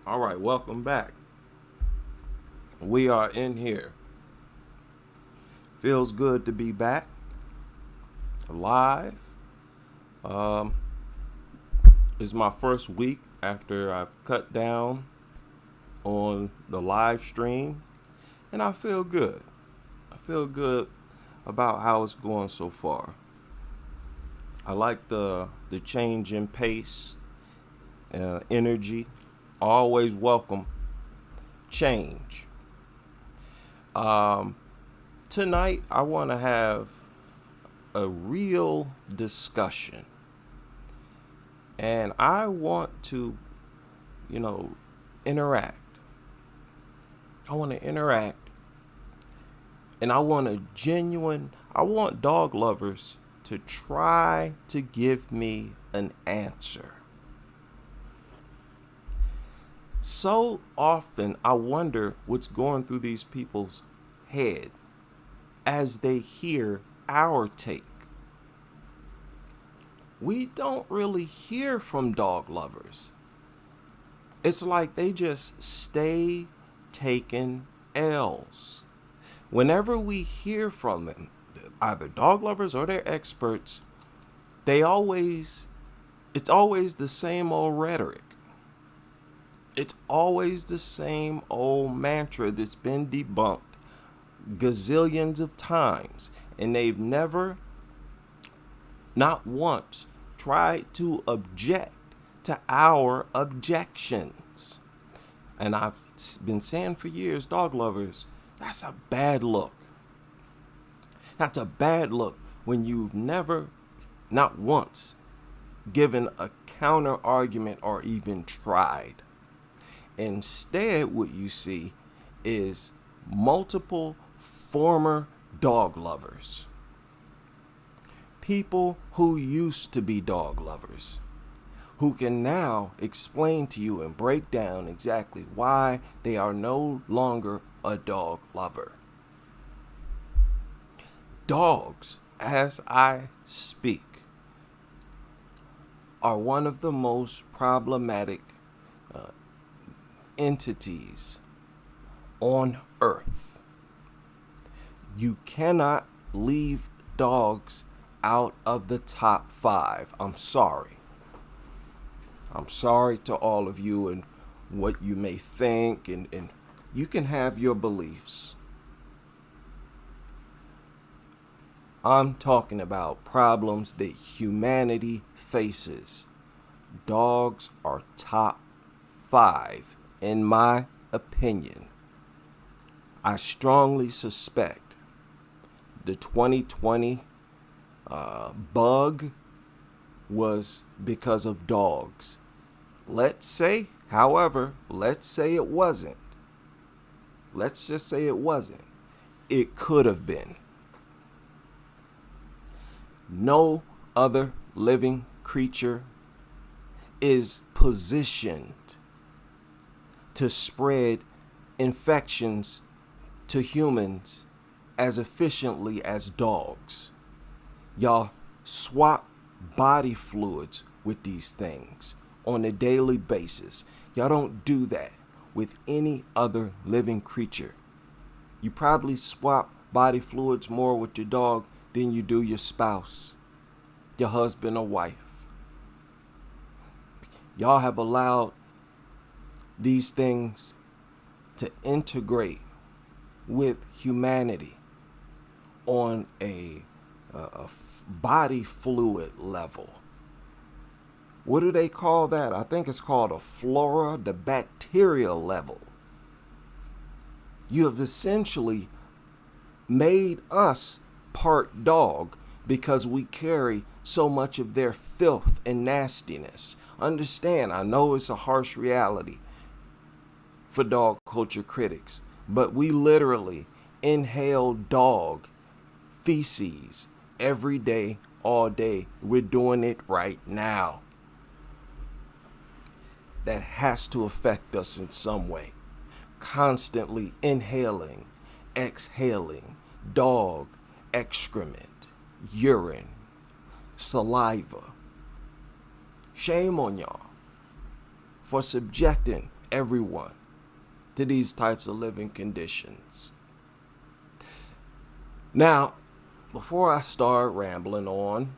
All right, welcome back. We are in here. Feels good to be back, alive. Um, it's my first week after I've cut down on the live stream, and I feel good. I feel good about how it's going so far. I like the change in pace, energy. Always welcome change. Um, Tonight, I want to have a real discussion. And I want to, you know, interact. I want to interact. And I want dog lovers to try to give me an answer. So often, I wonder what's going through these people's head as they hear our take. We don't really hear from dog lovers. It's like they just stay taking L's. Whenever we hear from them, either dog lovers or their experts, it's always the same old rhetoric. It's always the same old mantra that's been debunked gazillions of times, and they've never, not once, tried to object to our objections. And I've been saying for years, dog lovers, that's a bad look. That's a bad look when you've never, not once, given a counter argument or even tried. Instead, what you see is multiple former dog lovers. People who used to be dog lovers, who can now explain to you and break down exactly why they are no longer a dog lover. Dogs, as I speak, are one of the most problematic entities on earth. You cannot leave dogs out of the top 5. I'm sorry. I'm sorry to all of you and what you may think, and you can have your beliefs. I'm talking about problems that humanity faces. Dogs are top 5, in my opinion. I strongly suspect the 2020 bug was because of dogs. Let's say it wasn't. Let's just say it wasn't. It could have been. No other living creature is positioned to spread infections to humans as efficiently as dogs. Y'all swap body fluids with these things on a daily basis. Y'all don't do that with any other living creature. You probably swap body fluids more with your dog than you do your spouse, your husband or wife. Y'all have allowed these things to integrate with humanity on a body fluid level. What do they call that? I think it's called a flora, the bacterial level. You have essentially made us part dog because we carry so much of their filth and nastiness. Understand, I know it's a harsh reality for dog culture critics, but we literally inhale dog feces every day, all day. We're doing it right now. That has to affect us in some way. Constantly inhaling, exhaling dog excrement, urine, saliva. Shame on y'all for subjecting everyone to these types of living conditions. Now, before I start rambling on,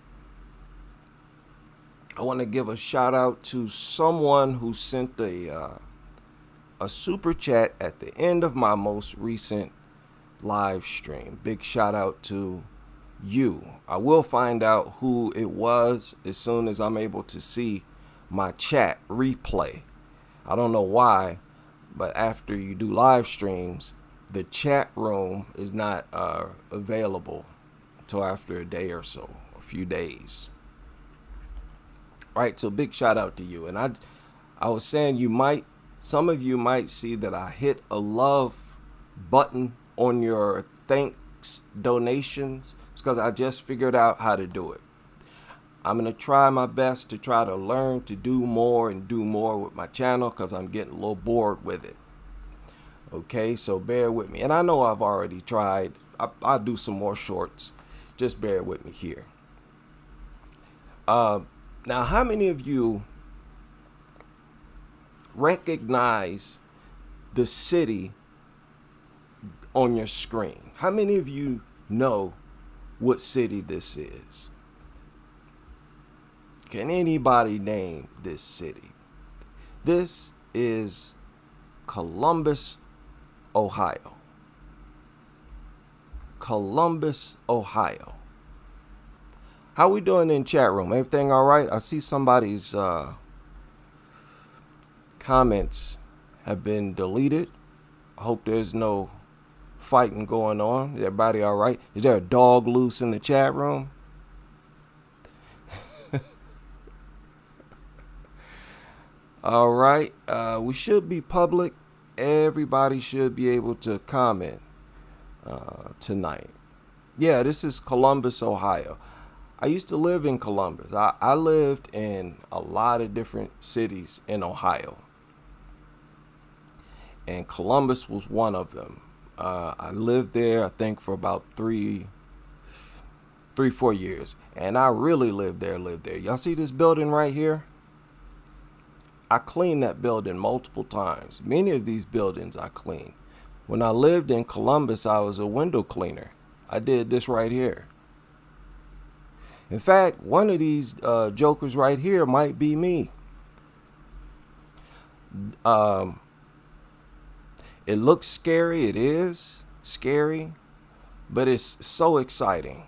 I want to give a shout out to someone who sent a super chat at the end of my most recent live stream. Big shout out to you. I will find out who it was as soon as I'm able to see my chat replay. I don't know why, but after you do live streams, the chat room is not available until after a day or so, a few days. All right, so big shout out to you. And I was saying some of you might see that I hit a love button on your thanks donations. It's because I just figured out how to do it. I'm going to try my best to try to learn to do more and do more with my channel because I'm getting a little bored with it. Okay, so bear with me. And I know I've already tried. I'll do some more shorts. Just bear with me here. Now, how many of you recognize the city on your screen? How many of you know what city this is? Can anybody name this city? This is Columbus, Ohio. Columbus, Ohio. How we doing in chat room? Everything all right? I see somebody's comments have been deleted. I hope there's no fighting going on. Is everybody all right? Is there a dog loose in the chat room? All right. We should be public. Everybody should be able to comment tonight. Yeah, this is Columbus, Ohio. I used to live in Columbus. I lived in a lot of different cities in Ohio. And Columbus was one of them. I lived there, I think, for about 4 years. And I really lived there. Y'all see this building right here? I cleaned that building multiple times. Many of these buildings I cleaned. When I lived in Columbus, I was a window cleaner. I did this right here. In fact, one of these jokers right here might be me. It looks scary. It is scary, but it's so exciting.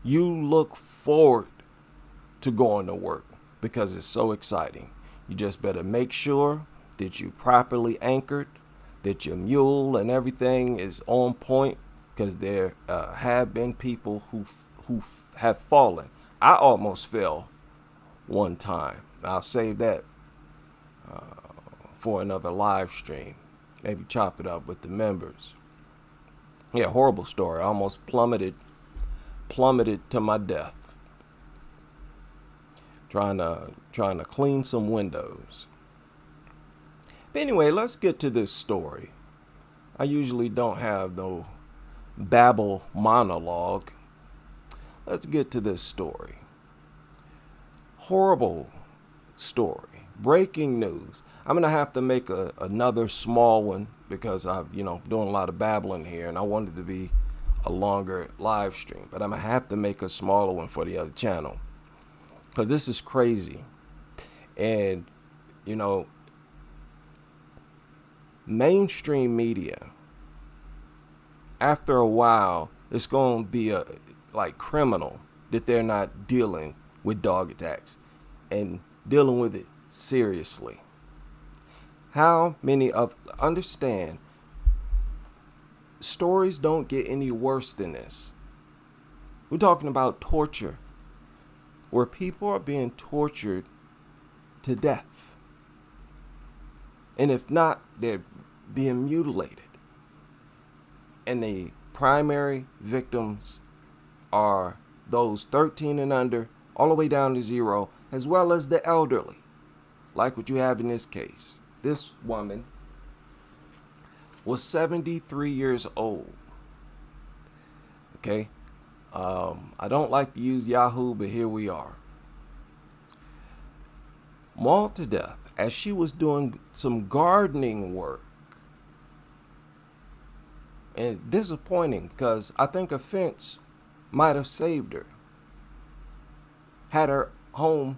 You look forward to going to work because it's so exciting. You just better make sure that you properly anchored, that your mule and everything is on point, because there have been people who have fallen. I almost fell one time. I'll save that for another live stream. Maybe chop it up with the members. Yeah, horrible story. I almost plummeted to my death. Trying to clean some windows. But anyway, let's get to this story. I usually don't have no babble monologue. Let's get to this story. Horrible story. Breaking news. I'm going to have to make another small one because I'm doing a lot of babbling here and I wanted it to be a longer live stream. But I'm going to have to make a smaller one for the other channel because this is crazy. And, mainstream media, after a while, it's going to be criminal that they're not dealing with dog attacks and dealing with it seriously. How many understand stories don't get any worse than this. We're talking about torture, where people are being tortured to death. And if not, they're being mutilated. And the primary victims are those 13 and under, all the way down to 0, as well as the elderly, like what you have in this case. This woman was 73 years old. Okay? I don't like to use Yahoo, but here we are. mauled to death as she was doing some gardening work. And disappointing because I think a fence might have saved her. Had her home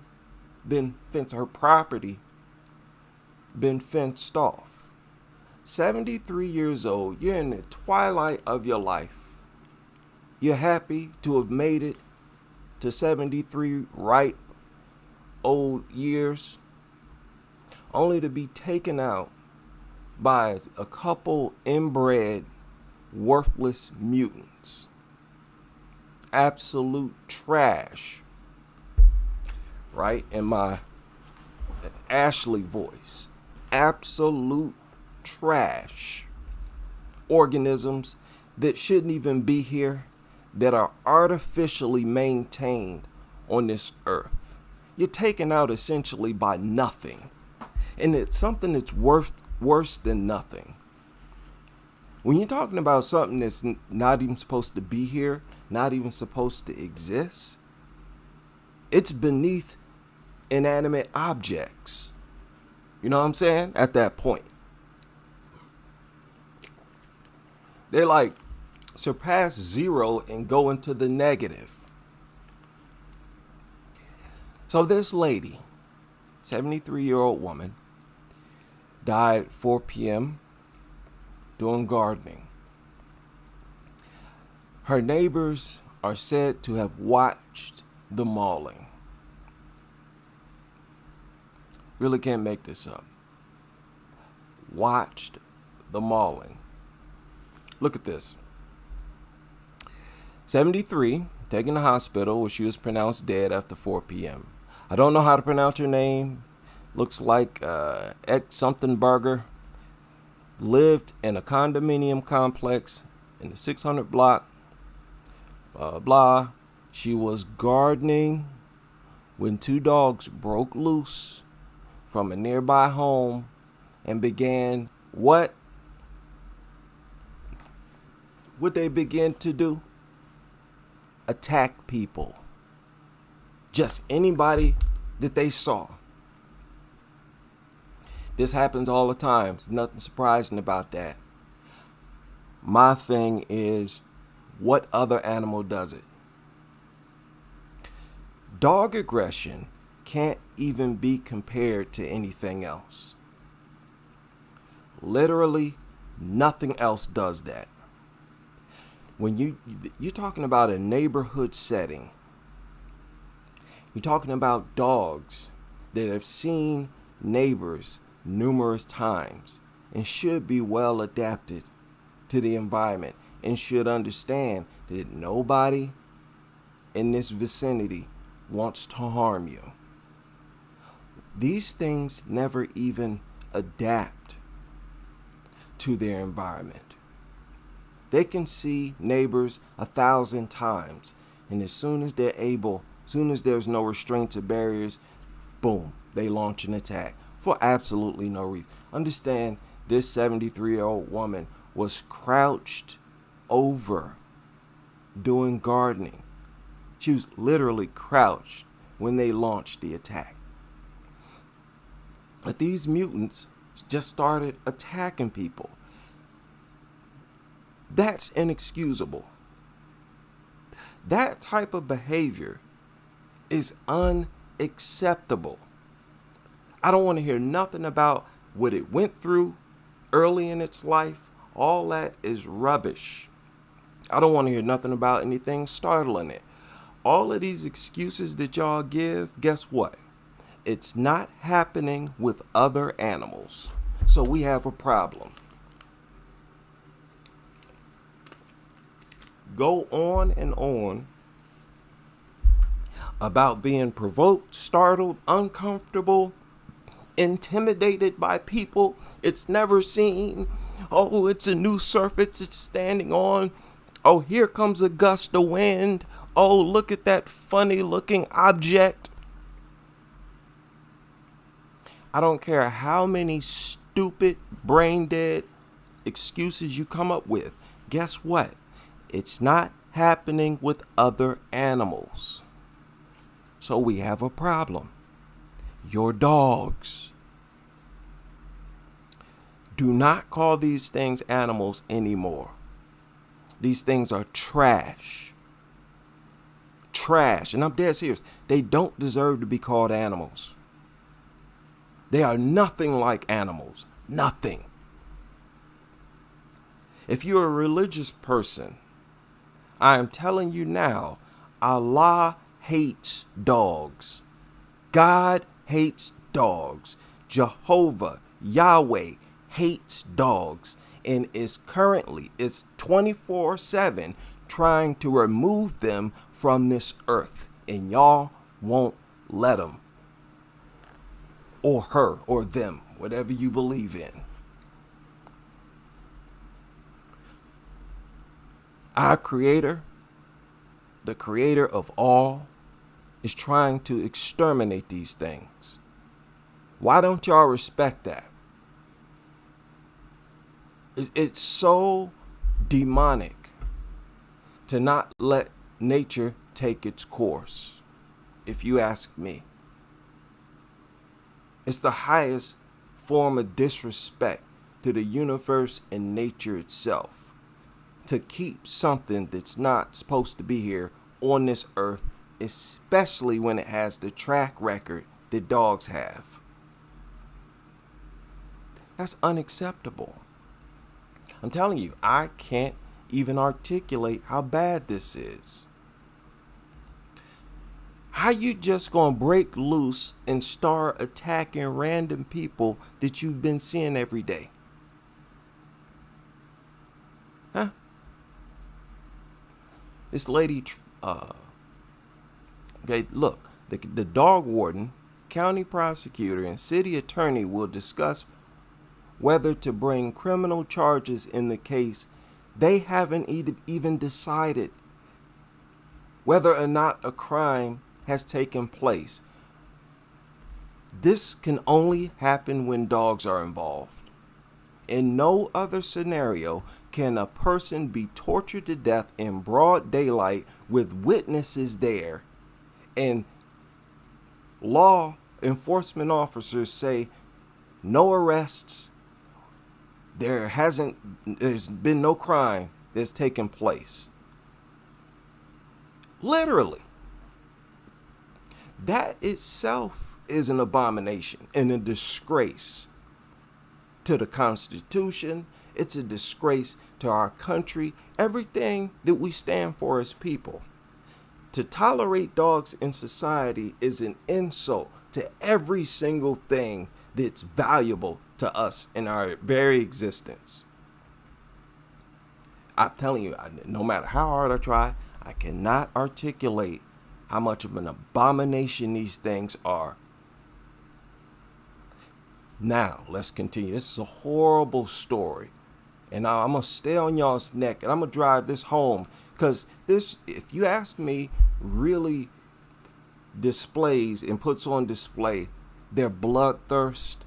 been fenced, her property been fenced off. 73 years old, you're in the twilight of your life. You're happy to have made it to 73 ripe old years, only to be taken out by a couple inbred, worthless mutants. Absolute trash. Right? In my Ashley voice. Absolute trash. Organisms that shouldn't even be here, that are artificially maintained on this earth. You're taken out essentially by nothing. And it's something that's worse than nothing. When you're talking about something that's not even supposed to be here, not even supposed to exist, it's beneath inanimate objects. You know what I'm saying? At that point. They're like surpass zero and go into the negative. So this lady, 73-year-old woman, died at 4 p.m. doing gardening. Her neighbors are said to have watched the mauling. Really can't make this up. Watched the mauling. Look at this. 73, taken to the hospital where she was pronounced dead after 4 p.m. I don't know how to pronounce her name. Looks like X something burger. Lived in a condominium complex in the 600 block. Blah. She was gardening when two dogs broke loose from a nearby home and began what? What they began to do? Attack people. Just anybody that they saw. This happens all the time. There's nothing surprising about that. My thing is, what other animal does it? Dog aggression can't even be compared to anything else. Literally, nothing else does that. When you're talking about a neighborhood setting, you're talking about dogs that have seen neighbors numerous times and should be well adapted to the environment and should understand that nobody in this vicinity wants to harm you. These things never even adapt to their environment. They can see neighbors 1,000 times, and as soon as they're able, as soon as there's no restraints or barriers, boom, they launch an attack for absolutely no reason. Understand, this 73-year-old woman was crouched over doing gardening. She was literally crouched when they launched the attack. But these mutants just started attacking people. That's inexcusable. That type of behavior is unacceptable. I don't want to hear nothing about what it went through early in its life. All that is rubbish. I don't want to hear nothing about anything startling it. All of these excuses that y'all give, guess what? It's not happening with other animals. So we have a problem. Go on and on about being provoked, startled, uncomfortable, intimidated by people it's never seen. Oh, it's a new surface it's standing on. Oh, here comes a gust of wind. Oh, look at that funny looking object. I don't care how many stupid, brain dead excuses you come up with. Guess what? It's not happening with other animals. So we have a problem. your dogs. Do not call these things animals anymore. These things are trash. Trash. And I'm dead serious. They don't deserve to be called animals. They are nothing like animals. Nothing. If you're a religious person, I am telling you now, Allah hates dogs. God hates dogs. Jehovah, Yahweh hates dogs and is currently, is 24/7 trying to remove them from this earth. And y'all won't let him. Or her, or them, whatever you believe in. Our Creator, the Creator of all, is trying to exterminate these things. Why don't y'all respect that? It's so demonic to not let nature take its course, if you ask me. It's the highest form of disrespect to the universe and nature itself to keep something that's not supposed to be here on this earth, especially when it has the track record that dogs have. That's unacceptable. I'm telling you, I can't even articulate how bad this is. How you just gonna break loose and start attacking random people that you've been seeing every day? Huh? This lady, okay, look, the dog warden, county prosecutor, and city attorney will discuss whether to bring criminal charges in the case. They haven't even decided whether or not a crime has taken place. This can only happen when dogs are involved. In no other scenario can a person be tortured to death in broad daylight with witnesses there and law enforcement officers say no arrests. There's been no crime that's taken place. Literally. That itself is an abomination and a disgrace to the Constitution. It's a disgrace to our country, everything that we stand for as people. To tolerate dogs in society is an insult to every single thing that's valuable to us in our very existence. I'm telling you, no matter how hard I try, I cannot articulate how much of an abomination these things are. Now, let's continue. This is a horrible story. And I'm going to stay on y'all's neck. And I'm going to drive this home. Because this, if you ask me, really displays and puts on display their bloodthirst,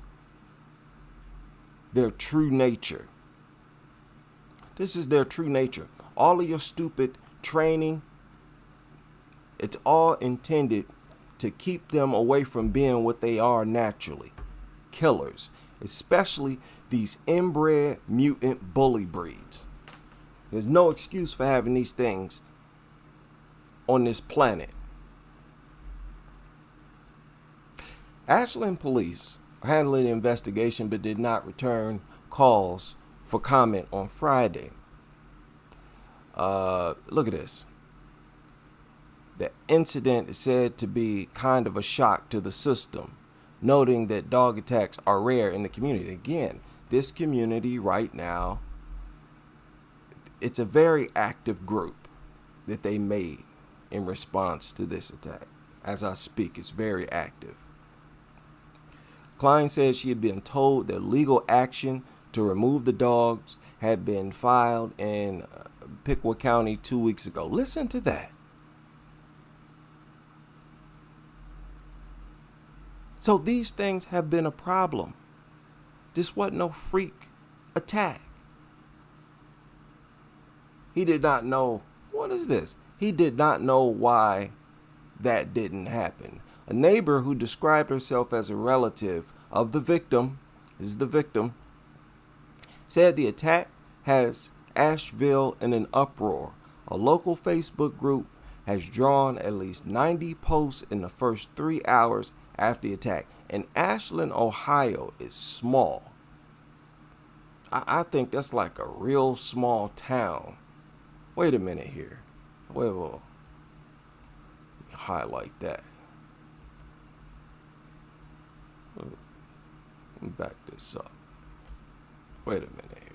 their true nature. This is their true nature. All of your stupid training, it's all intended to keep them away from being what they are naturally. Killers, especially these inbred mutant bully breeds. There's no excuse for having these things on this planet. Ashland police are handling the investigation but did not return calls for comment on Friday. Look at this. The incident is said to be kind of a shock to the system, noting that dog attacks are rare in the community. Again, this community right now, it's a very active group that they made in response to this attack. As I speak, it's very active. Klein said she had been told that legal action to remove the dogs had been filed in Piqua County 2 weeks ago. Listen to that. So these things have been a problem. This wasn't no freak attack. He did not know, what is this? He did not know why that didn't happen. A neighbor who described herself as a relative of the victim, is the victim, said the attack has Ashville in an uproar. A local Facebook group has drawn at least 90 posts in the first 3 hours after the attack. And Ashland, Ohio is small. I think that's like a real small town. Wait a minute here. Wait. Highlight that. Let me back this up. Wait a minute here.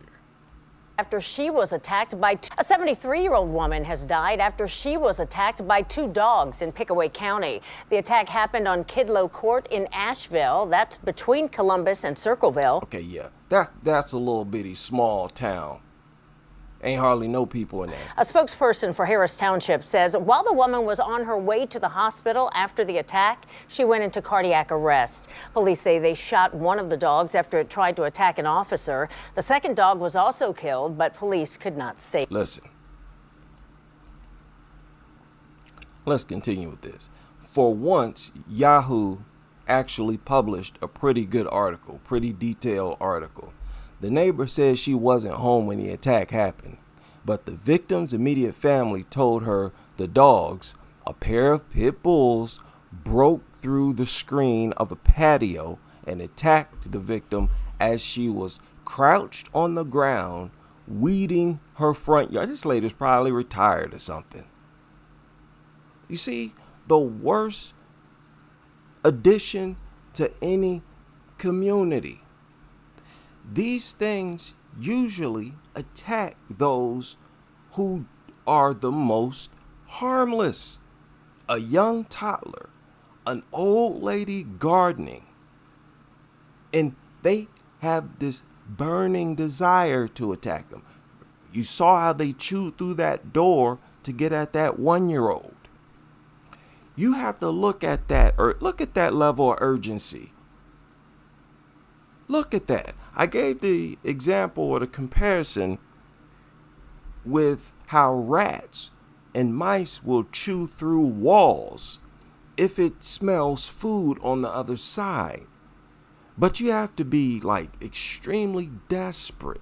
After she was attacked by a 73-year-old woman has died after she was attacked by 2 dogs in Pickaway County. The attack happened on Kidlow Court in Ashville. That's between Columbus and Circleville. Okay, yeah, that's a little bitty small town. Ain't hardly no people in there. A spokesperson for Harris Township says while the woman was on her way to the hospital after the attack, she went into cardiac arrest. Police say they shot one of the dogs after it tried to attack an officer. The second dog was also killed, but police could not say. Listen. Let's continue with this. For once, Yahoo actually published a pretty good article, pretty detailed article. The neighbor says she wasn't home when the attack happened, but the victim's immediate family told her the dogs, a pair of pit bulls, broke through the screen of a patio and attacked the victim as she was crouched on the ground, weeding her front yard. This lady's probably retired or something. You see, the worst addition to any community. These things usually attack those who are the most harmless. A young toddler, an old lady gardening, and they have this burning desire to attack them. You saw how they chewed through that door to get at that 1-year-old. You have to look at that, or look at that level of urgency. Look at that. I gave the example or the comparison with how rats and mice will chew through walls if it smells food on the other side. But you have to be like extremely desperate.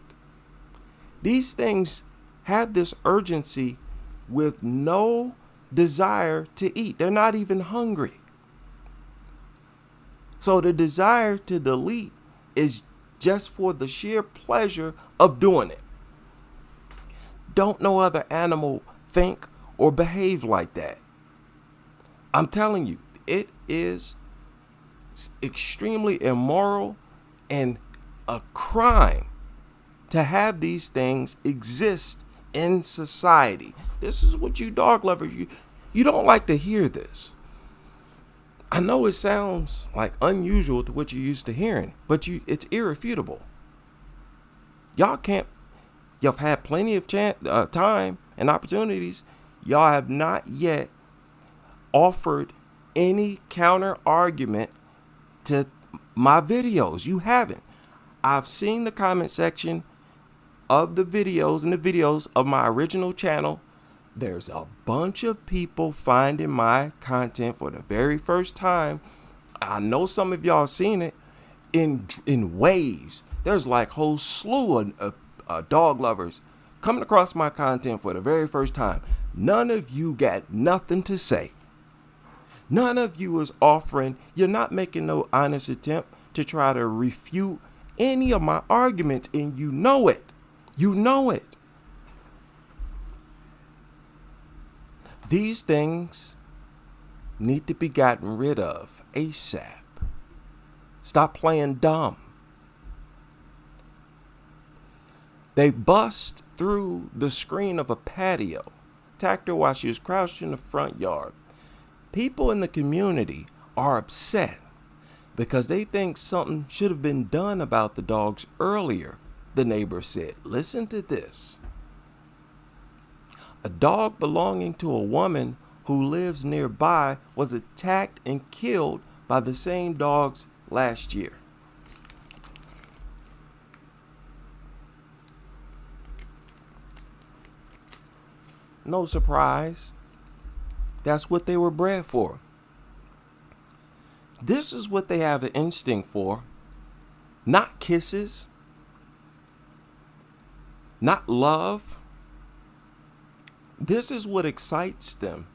These things have this urgency with no desire to eat. They're not even hungry. So the desire to delete is just for the sheer pleasure of doing it. Don't no other animal think or behave like that. I'm telling you, it is extremely immoral and a crime to have these things exist in society. This is what you dog lovers, you don't like to hear this. I know it sounds like unusual to what you're used to hearing, but it's irrefutable. Y'all had plenty of time and opportunities. Y'all have not yet offered any counter argument to my videos. You haven't. I've seen the comment section of the videos of my original channel. There's a bunch of people finding my content for the very first time. I know some of y'all seen it in waves. There's like a whole slew of dog lovers coming across my content for the very first time. None of you got nothing to say. None of you is offering. You're not making no honest attempt to try to refute any of my arguments, and you know it. You know it. These things need to be gotten rid of ASAP. Stop playing dumb. They bust through the screen of a patio, attacked her while she was crouched in the front yard. People in the community are upset because they think something should have been done about the dogs earlier, the neighbor said. Listen to this. A dog belonging to a woman who lives nearby was attacked and killed by the same dogs last year. No surprise. That's what they were bred for. This is what they have an instinct for. Not kisses, not love. This is what excites them.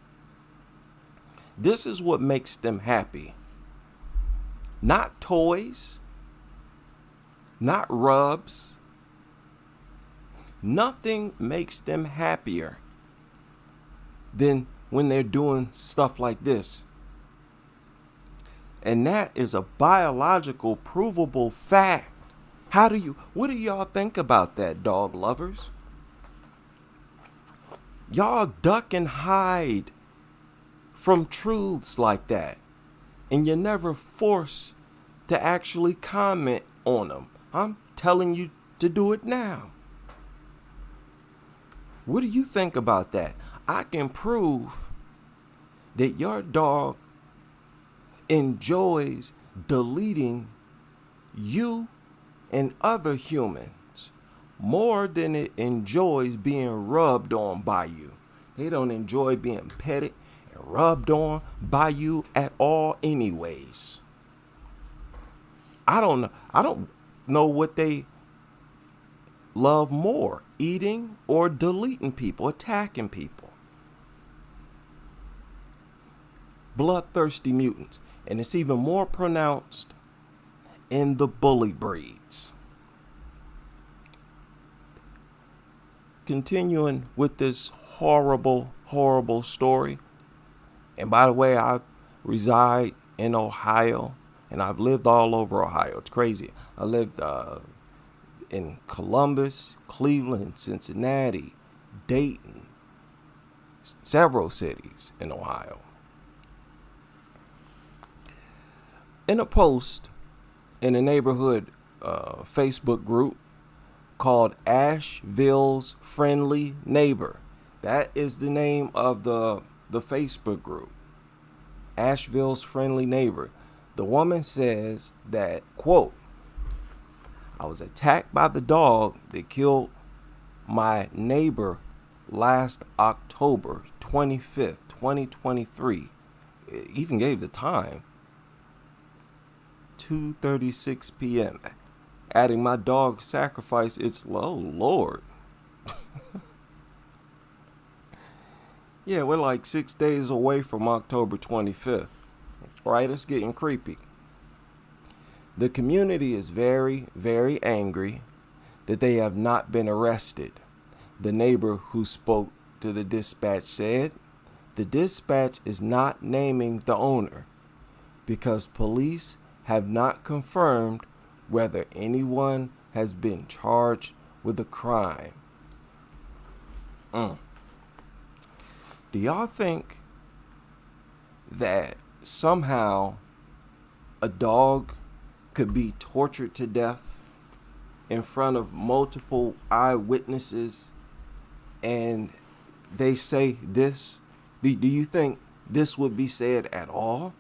This is what makes them happy. Not toys, not rubs. Nothing makes them happier than when they're doing stuff like this. And that is a biological, provable fact. What do y'all think about that, dog lovers? Y'all duck and hide from truths like that. And you're never forced to actually comment on them. I'm telling you to do it now. What do you think about that? I can prove that your dog enjoys deleting you and other humans more than it enjoys being rubbed on by you. They don't enjoy being petted and rubbed on by you at all anyways. I don't know what they love more, eating or deleting people, attacking people. Bloodthirsty mutants. And it's even more pronounced in the bully breeds. Continuing with this horrible, horrible story. And by the way, I reside in Ohio, and I've lived all over Ohio. It's crazy. I lived in Columbus, Cleveland, Cincinnati, Dayton, several cities in Ohio. In a post in a neighborhood Facebook group called Ashville's Friendly Neighbor. That is the name of the Facebook group. Ashville's Friendly Neighbor. The woman says that, quote, I was attacked by the dog that killed my neighbor last October 25th, 2023. It even gave the time. 2:36 p.m. Adding my dog sacrifice its Lord. Yeah, we're like 6 days away from October 25th. Right? It's getting creepy. The community is very, very angry that they have not been arrested. The neighbor who spoke to the dispatch said, the dispatch is not naming the owner because police have not confirmed whether anyone has been charged with a crime. Do y'all think that somehow a dog could be tortured to death in front of multiple eyewitnesses and they say this? Do you think this would be said at all?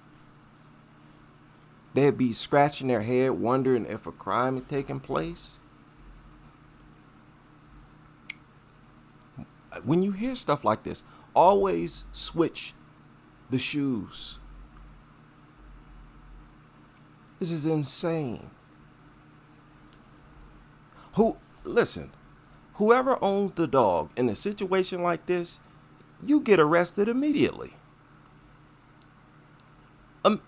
They'd be scratching their head wondering if a crime is taking place. When you hear stuff like this, always switch the shoes. This is insane. Listen, whoever owns the dog in a situation like this, you get arrested immediately.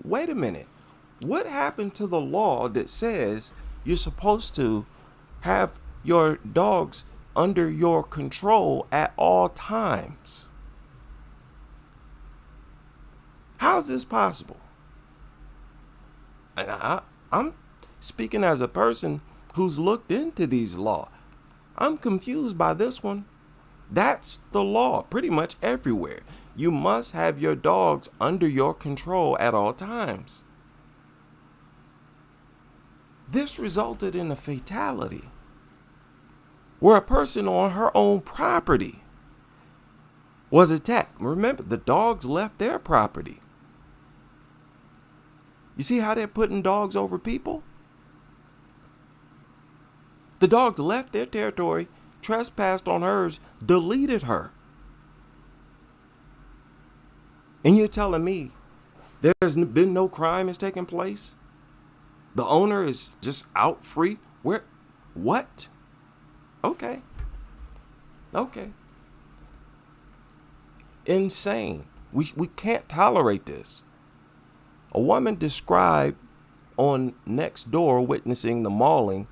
Wait a minute. What happened to the law that says you're supposed to have your dogs under your control at all times? How's this possible? And I'm speaking as a person who's looked into these laws. I'm confused by this one. That's the law pretty much everywhere. You must have your dogs under your control at all times. This resulted in a fatality where a person on her own property was attacked. Remember, the dogs left their property. You see how they're putting dogs over people? The dogs left their territory, trespassed on hers, deleted her. And you're telling me There's been no crime has taken place. The owner is just out free. Where? What? Okay. Okay. Insane. We can't tolerate this. A woman described on Nextdoor witnessing the mauling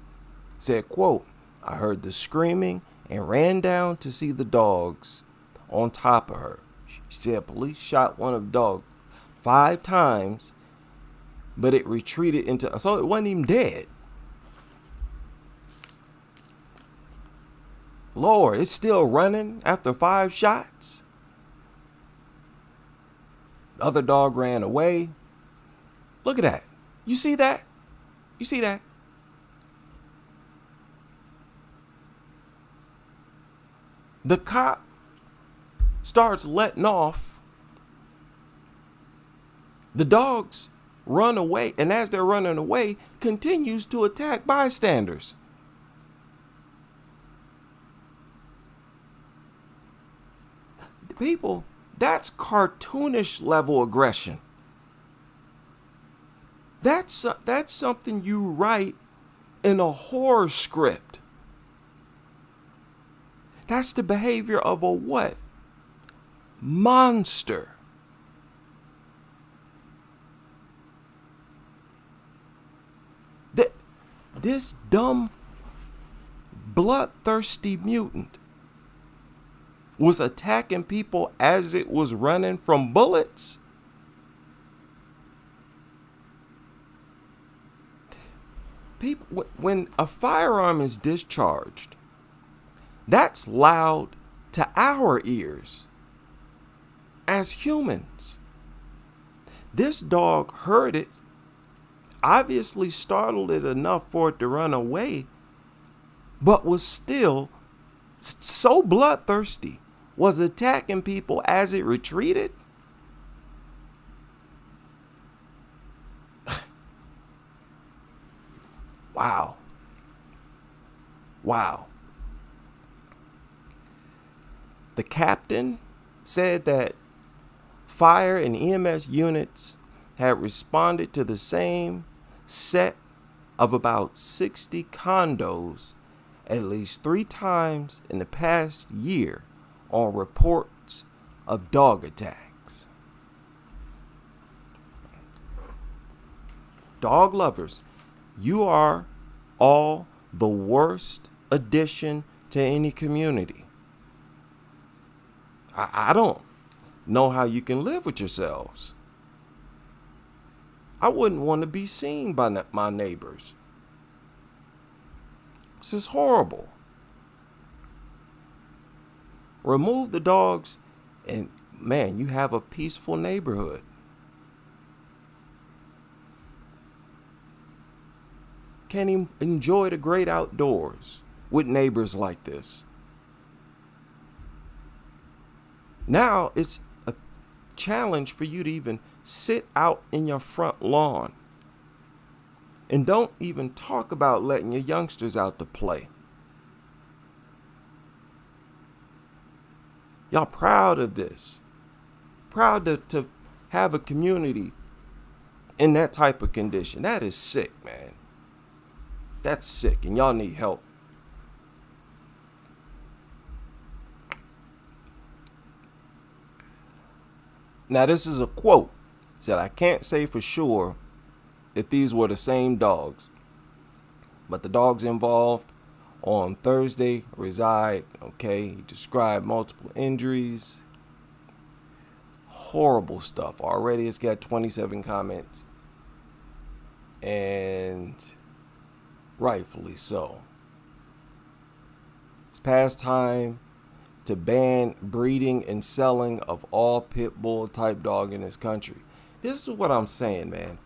said, quote, I heard the screaming and ran down to see the dogs on top of her. She said police shot one of the dogs 5 times, but it retreated into, so it wasn't even dead. Lord, it's still running after 5 shots. The other dog ran away. Look at that. You see that? You see that? The cop starts letting off. The dogs run away, and as they're running away, continues to attack bystanders. People, that's cartoonish level aggression. That's something you write in a horror script. That's the behavior of a what? Monster. This dumb, bloodthirsty mutant was attacking people as it was running from bullets. People, when a firearm is discharged, that's loud to our ears as humans. This dog heard it, obviously startled it enough for it to run away, but was still so bloodthirsty, was attacking people as it retreated. Wow. Wow. The captain said that fire and EMS units had responded to the same set of about 60 condos at least 3 times in the past year on reports of dog attacks. Dog lovers, you are all the worst addition to any community. I don't know how you can live with yourselves. I wouldn't want to be seen by my neighbors. This is horrible. Remove the dogs and, man, you have a peaceful neighborhood. Can enjoy the great outdoors with neighbors like this. Now it's a challenge for you to even sit out in your front lawn. And don't even talk about letting your youngsters out to play. Y'all proud of this. Proud to have a community in that type of condition. That is sick, man. That's sick, and y'all need help. Now, this is a quote. It said, I can't say for sure if these were the same dogs, but the dogs involved on Thursday reside, okay, he described multiple injuries. Horrible stuff. Already it's got 27 comments, and rightfully so. It's past time to ban breeding and selling of all pit bull type dog in this country. This is what I'm saying, man.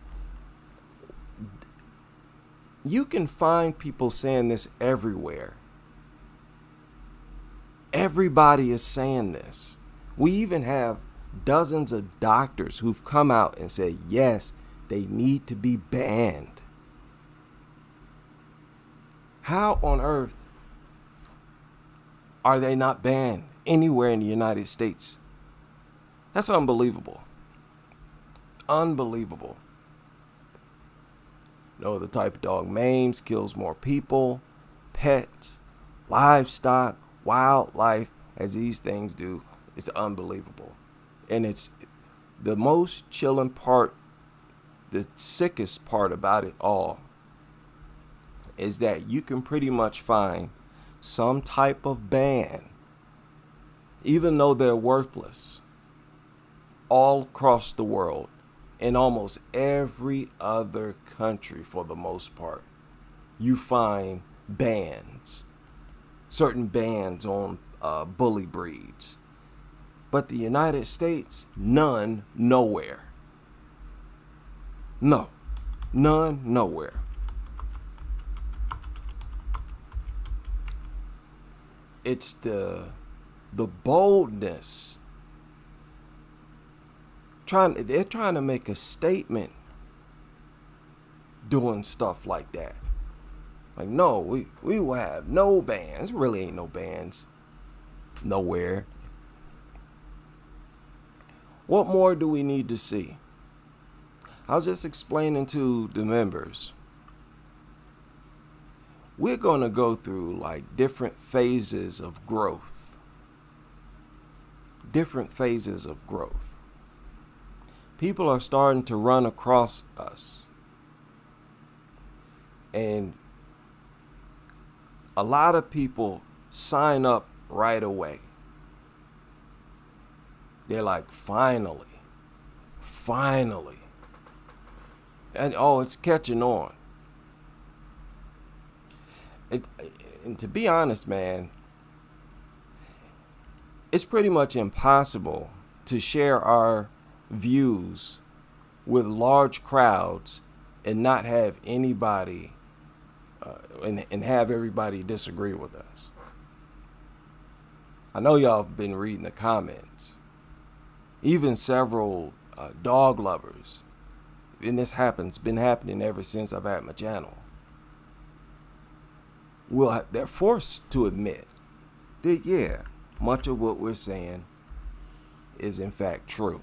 You can find people saying this everywhere. Everybody is saying this. We even have dozens of doctors who've come out and said, yes, they need to be banned. How on earth are they not banned anywhere in the United States? That's unbelievable. Unbelievable. No other type of dog maims, kills more people, pets, livestock, wildlife as these things do. It's unbelievable. And it's the most chilling part, the sickest part about it all is that you can pretty much find some type of ban, even though they're worthless, all across the world, in almost every other country for the most part. You find bans, certain bans on bully breeds. But the United States, none, nowhere. No, none, nowhere. It's the boldness. They're trying to make a statement doing stuff like that. Like, no, we will have no bans. Really ain't no bans nowhere. What more do we need to see? I was just explaining to the members. We're going to go through like different phases of growth. Different phases of growth. People are starting to run across us. And a lot of people sign up right away. They're like, finally. And oh, it's catching on. And to be honest, man, it's pretty much impossible to share our views with large crowds and not have anybody and have everybody disagree with us. I know y'all have been reading the comments. Even several dog lovers, and this been happening ever since I've had my channel. Well, they're forced to admit that, yeah, much of what we're saying is in fact true.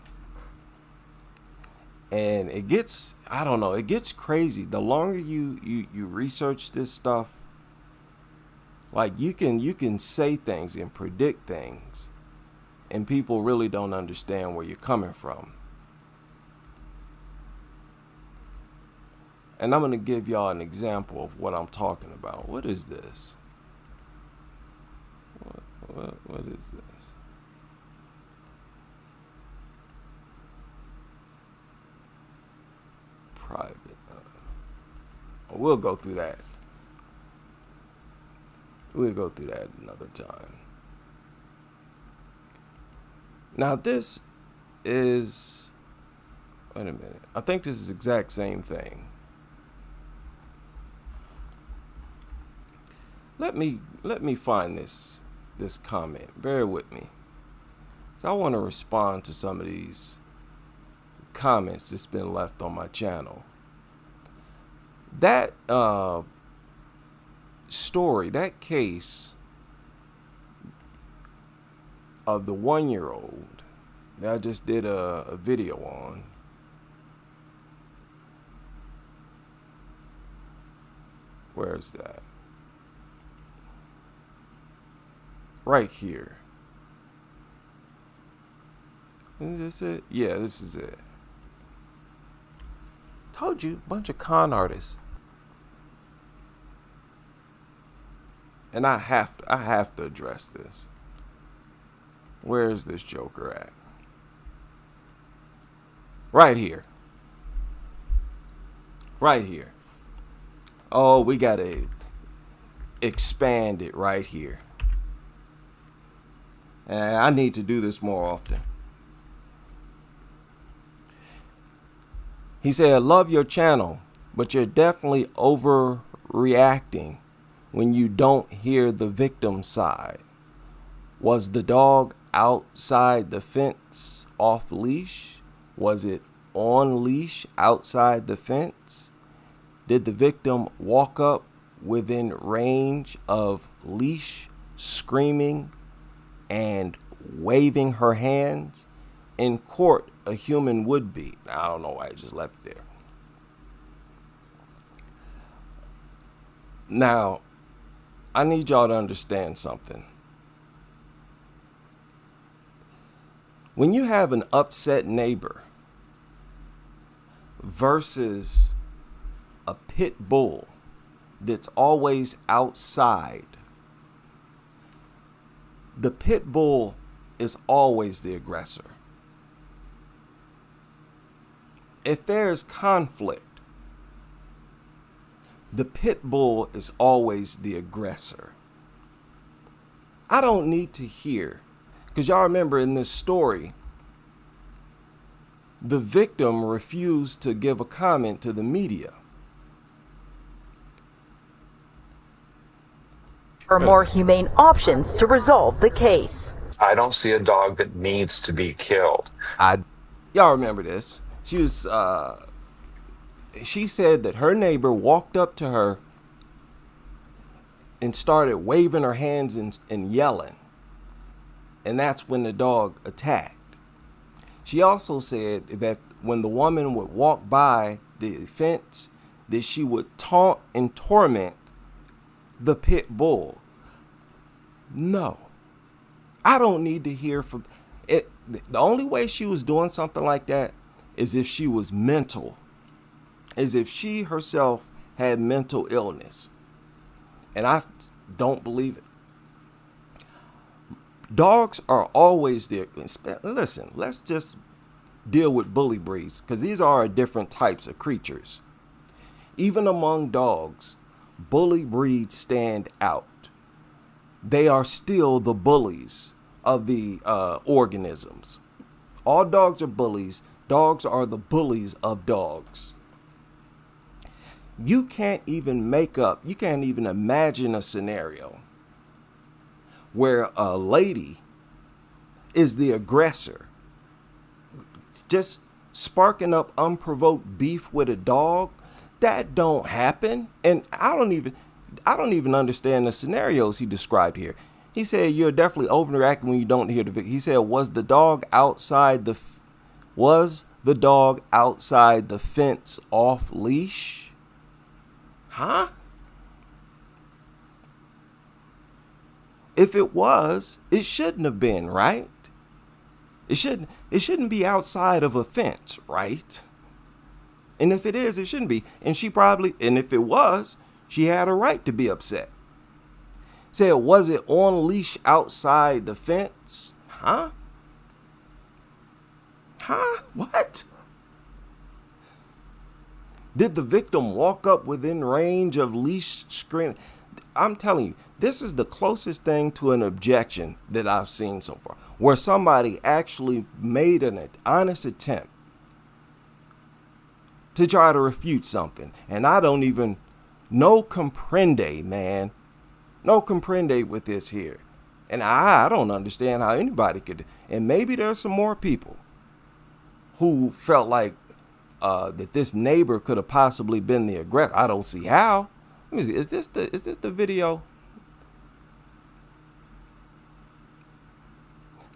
And it gets, I don't know, it gets crazy. The longer you research this stuff, like you can say things and predict things, and people really don't understand where you're coming from. And I'm going to give y'all an example of what I'm talking about. What is this? What is this? Private. We'll go through that. We'll go through that another time. Now this is, wait a minute. I think this is the exact same thing. Let me find this comment. Bear with me. So I want to respond to some of these comments that's been left on my channel. That story, that case of the 1-year-old that I just did a video on. Where is that? Right here. Is this it? Yeah, this is it. Told you, bunch of con artists. And I have to address this. Where is this joker at? Right here. Right here. Oh, we gotta expand it right here. And I need to do this more often. He said, love your channel, but you're definitely overreacting when you don't hear the victim side. Was the dog outside the fence off leash? Was it on leash outside the fence? Did the victim walk up within range of leash, screaming and waving her hands? In court, a human would be. I don't know why I just left it there. Now, I need y'all to understand something. When you have an upset neighbor versus a pit bull that's always outside, the pit bull is always the aggressor. If there's conflict, the pit bull is always the aggressor. I don't need to hear, because y'all remember in this story, the victim refused to give a comment to the media. For more humane options to resolve the case. I don't see a dog that needs to be killed. Y'all remember this. She said that her neighbor walked up to her and started waving her hands and yelling. And that's when the dog attacked. She also said that when the woman would walk by the fence, that she would taunt and torment the pit bull. No, I don't need to hear from it. The only way she was doing something like that is if she was mental, as if she herself had mental illness. And I don't believe it. Dogs are always there. Listen, let's just deal with bully breeds, because these are different types of creatures. Even among dogs, bully breeds stand out. They are still the bullies of the organisms. All dogs are bullies. Dogs are the bullies of dogs. You can't even imagine a scenario where a lady is the aggressor, just sparking up unprovoked beef with a dog. That don't happen. And I don't even understand the scenarios he described here. He said you're definitely overreacting when you don't hear the victim. He said, was the dog outside the fence off leash? Huh? If it was, it shouldn't have been, right? It shouldn't be outside of a fence, right? And if it is, it shouldn't be. And if it was, she had a right to be upset. Said, was it on leash outside the fence? Huh? What? Did the victim walk up within range of leash screaming? I'm telling you, this is the closest thing to an objection that I've seen so far, where somebody actually made an honest attempt to try to refute something. And I don't even, no comprende, man. No comprende with this here. And I don't understand how anybody could. And maybe there's some more people who felt like that this neighbor could have possibly been the aggressor. I don't see how. Let me see. Is this the video?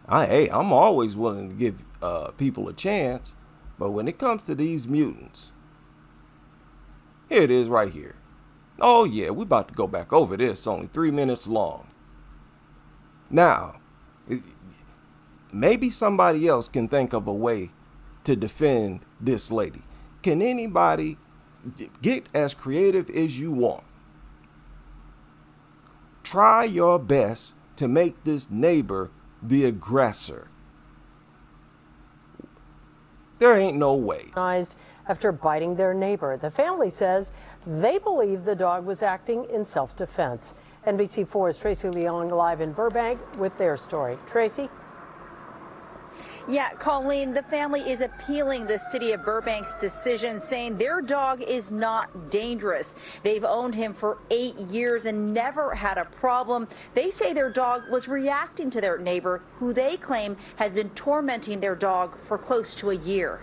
I'm always willing to give people a chance, but when it comes to these mutants, here it is right here. Oh yeah, we about to go back over this. It's only 3 minutes long. Now, maybe somebody else can think of a way to defend this lady. Can anybody get as creative as you want? Try your best to make this neighbor the aggressor. There ain't no way. After biting their neighbor, the family says they believe the dog was acting in self-defense. NBC4's Tracy Leong live in Burbank with their story. Tracy? Yeah, Colleen, the family is appealing the city of Burbank's decision, saying their dog is not dangerous. They've owned him for 8 years and never had a problem. They say their dog was reacting to their neighbor, who they claim has been tormenting their dog for close to a year.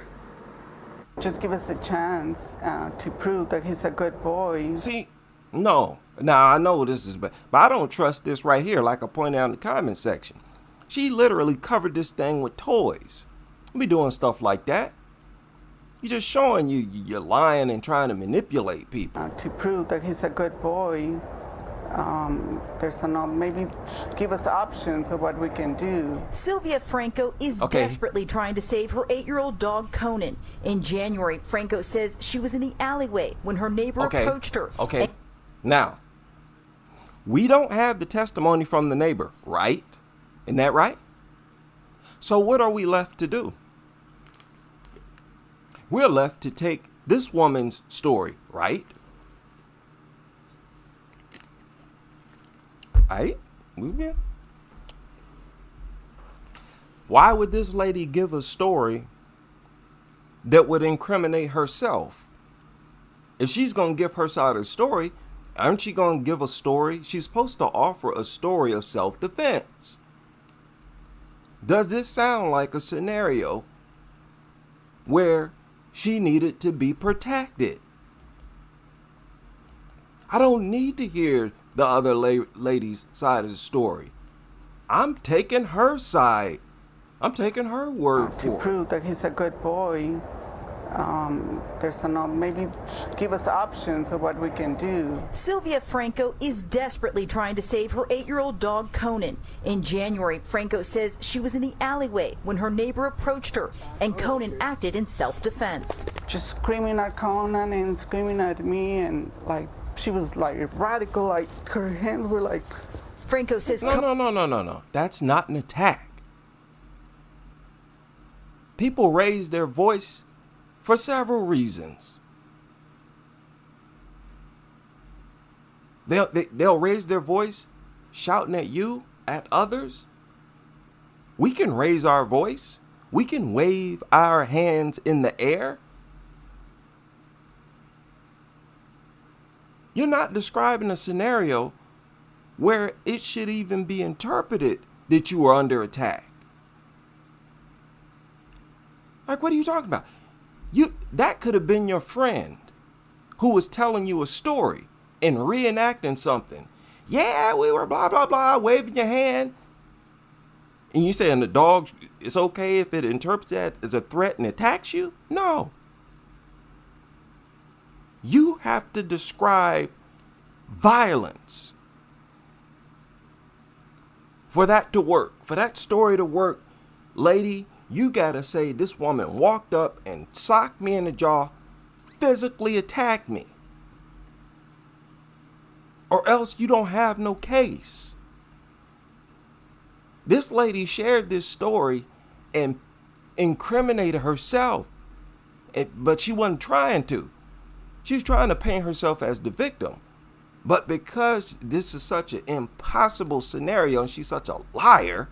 Just give us a chance to prove that he's a good boy. See, no. Now, I know this is bad, but I don't trust this right here, like I pointed out in the comment section. She literally covered this thing with toys. Be doing stuff like that. You're just showing you're lying and trying to manipulate people. To prove that he's a good boy, there's maybe give us options of what we can do. Sylvia Franco is desperately trying to save her 8-year-old dog Conan. In January, Franco says she was in the alleyway when her neighbor approached her. Okay. Now, we don't have the testimony from the neighbor, right? Isn't that right? So what are we left to do? We're left to take this woman's story, right? Right? Why would this lady give a story that would incriminate herself? If she's going to give her side of the story, aren't she going to give a story? She's supposed to offer a story of self-defense. Does this sound like a scenario where she needed to be protected? I don't need to hear the other lady's side of the story. I'm taking her side. I'm taking her word for it. To prove that he's a good boy, there's maybe give us options of what we can do. Sylvia Franco is desperately trying to save her 8-year-old dog Conan. In January, Franco says she was in the alleyway when her neighbor approached her, and Conan acted in self-defense. Just screaming at Conan and screaming at me, and she was radical, her hands were like. Franco says No. That's not an attack. People raise their voice for several reasons. They'll raise their voice shouting at you, at others. We can raise our voice. We can wave our hands in the air. You're not describing a scenario where it should even be interpreted that you are under attack. Like, what are you talking about? That could have been your friend who was telling you a story and reenacting something. Yeah, we were blah, blah, blah, waving your hand. And you saying the dog, it's okay if it interprets that as a threat and attacks you? No. You have to describe violence for that to work, for that story to work. Lady, you gotta say this woman walked up and socked me in the jaw, physically attacked me, or else you don't have no case. This lady shared this story and incriminated herself, but she wasn't trying to. She was trying to paint herself as the victim. But because this is such an impossible scenario and she's such a liar,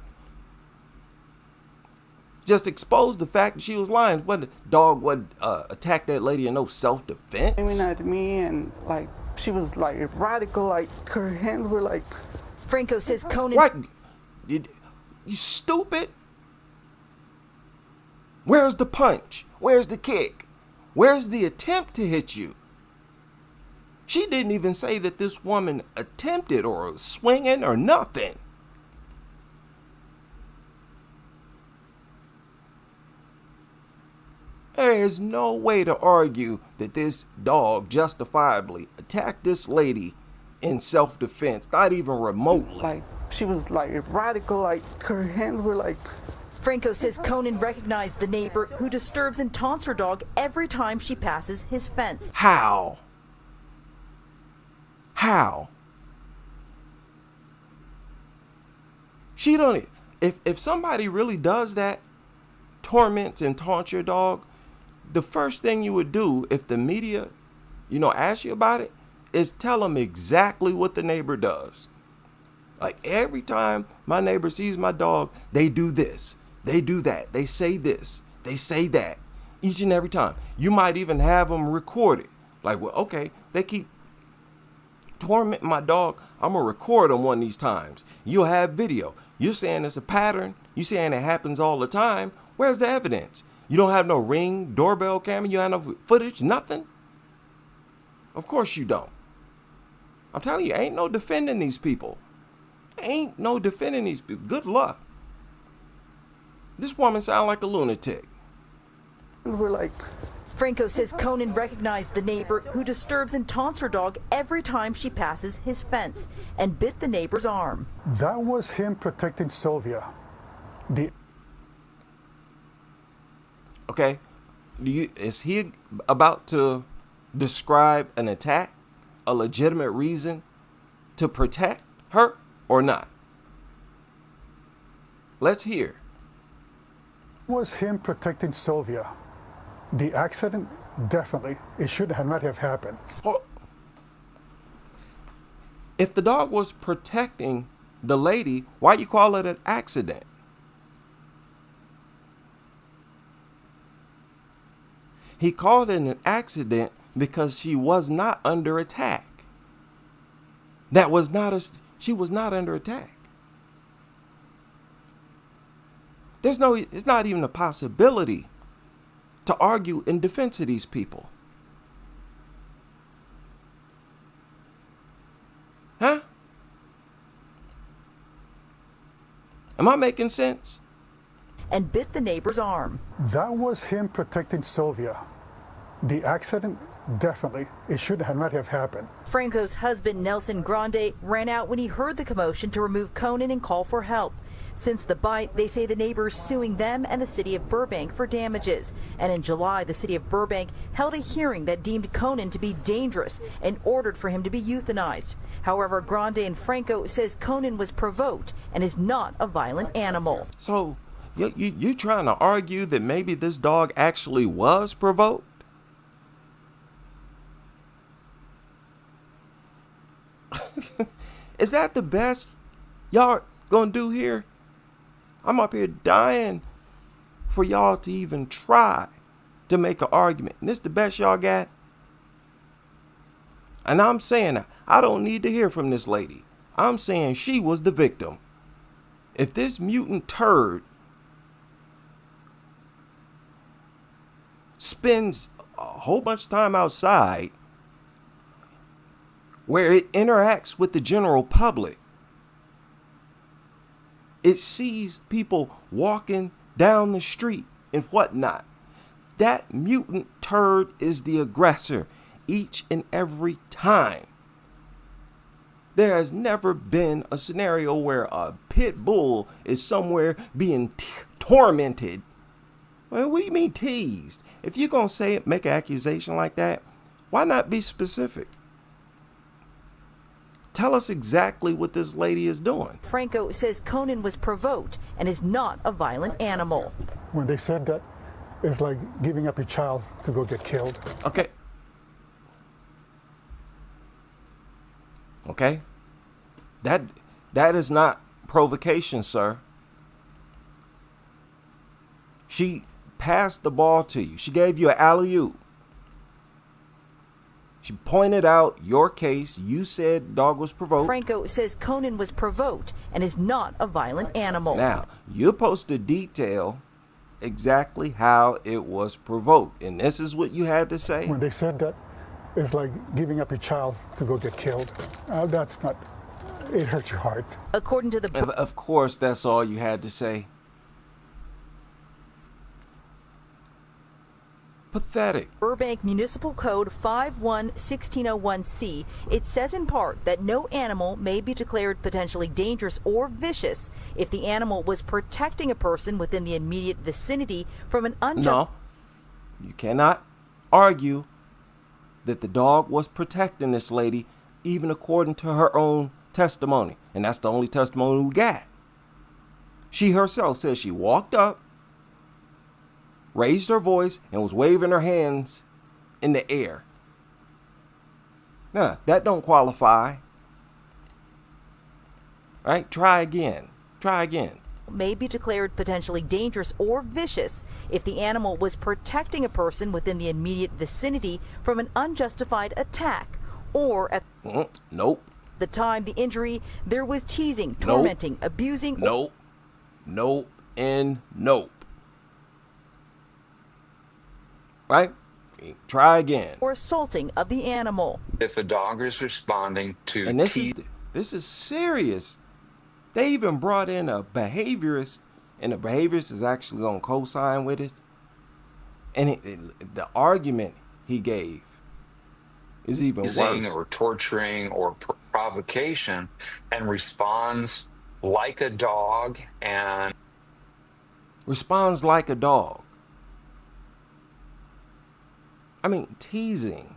just exposed the fact that she was lying. What, the dog would attack that lady in no self-defense? Screaming at me, and she was radical, her hands were like. Franco says Conan. What? You stupid. Where's the punch? Where's the kick? Where's the attempt to hit you? She didn't even say that this woman attempted or swinging or nothing. There is no way to argue that this dog justifiably attacked this lady in self-defense, not even remotely. She was radical, her hands were like. Franco says Conan recognized the neighbor who disturbs and taunts her dog every time she passes his fence. How? She don't. If somebody really does that, torments and taunts your dog, the first thing you would do if the media, ask you about it, is tell them exactly what the neighbor does. Like, every time my neighbor sees my dog, they do this, they do that, they say this, they say that, each and every time. You might even have them record it. Like, well, okay, they keep tormenting my dog, I'm gonna record them one of these times. You'll have video. You're saying it's a pattern. You're saying it happens all the time. Where's the evidence? You don't have no Ring doorbell camera. You have no footage, nothing? Of course you don't. I'm telling you, ain't no defending these people. Ain't no defending these people. Good luck. This woman sound like a lunatic. We're like, Franco says Conan recognized the neighbor who disturbs and taunts her dog every time she passes his fence and bit the neighbor's arm. That was him protecting Sylvia. Okay, is he about to describe an attack, a legitimate reason to protect her or not? Let's hear. Was him protecting Sylvia. The accident, definitely, it should not have happened. Well, if the dog was protecting the lady, why you call it an accident? He called it an accident because she was not under attack. She was not under attack. It's not even a possibility to argue in defense of these people. Huh? Am I making sense? And bit the neighbor's arm. That was him protecting Sylvia. The accident, definitely, it should not have happened. Franco's husband, Nelson Grande, ran out when he heard the commotion to remove Conan and call for help. Since the bite, they say the neighbors suing them and the city of Burbank for damages. And in July, the city of Burbank held a hearing that deemed Conan to be dangerous and ordered for him to be euthanized. However, Grande and Franco says Conan was provoked and is not a violent animal. So you trying to argue that maybe this dog actually was provoked? Is that the best y'all gonna do here? I'm up here dying for y'all to even try to make an argument. And this the best y'all got? And I'm saying I don't need to hear from this lady. I'm saying she was the victim. If this mutant turd spends a whole bunch of time outside where it interacts with the general public, it sees people walking down the street and whatnot, that mutant turd is the aggressor each and every time. There has never been a scenario where a pit bull is somewhere being tormented. Well, what do you mean teased? If you're going to say it, make an accusation like that, why not be specific? Tell us exactly what this lady is doing. Franco says Conan was provoked and is not a violent animal. When they said that, it's like giving up your child to go get killed. Okay. Okay. That is not provocation, sir. She passed the ball to you. She gave you an alley-oop. She pointed out your case. You said dog was provoked. Franco says Conan was provoked and is not a violent animal. Now, you're supposed to detail exactly how it was provoked. And this is what you had to say. When they said that, it's like giving up your child to go get killed. That's not, it hurts your heart. According to the... Of course, that's all you had to say. Pathetic. Burbank Municipal Code 51-1601C, it says in part that no animal may be declared potentially dangerous or vicious if the animal was protecting a person within the immediate vicinity from an unjust... No, you cannot argue that the dog was protecting this lady, even according to her own testimony. And that's the only testimony we got. She herself says she walked up, raised her voice, and was waving her hands in the air. Nah, that don't qualify. All right, try again. Try again. May be declared potentially dangerous or vicious if the animal was protecting a person within the immediate vicinity from an unjustified attack or at Nope. the time the injury there was teasing, tormenting, abusing. Nope. Nope and nope. Right? Try again. Or assaulting of the animal. If a dog is responding to And this is serious. They even brought in a behaviorist and the behaviorist is actually going to co-sign with it. And the argument he gave is even Using worse. or torturing or provocation, and responds like a dog and Responds like a dog. I mean, teasing.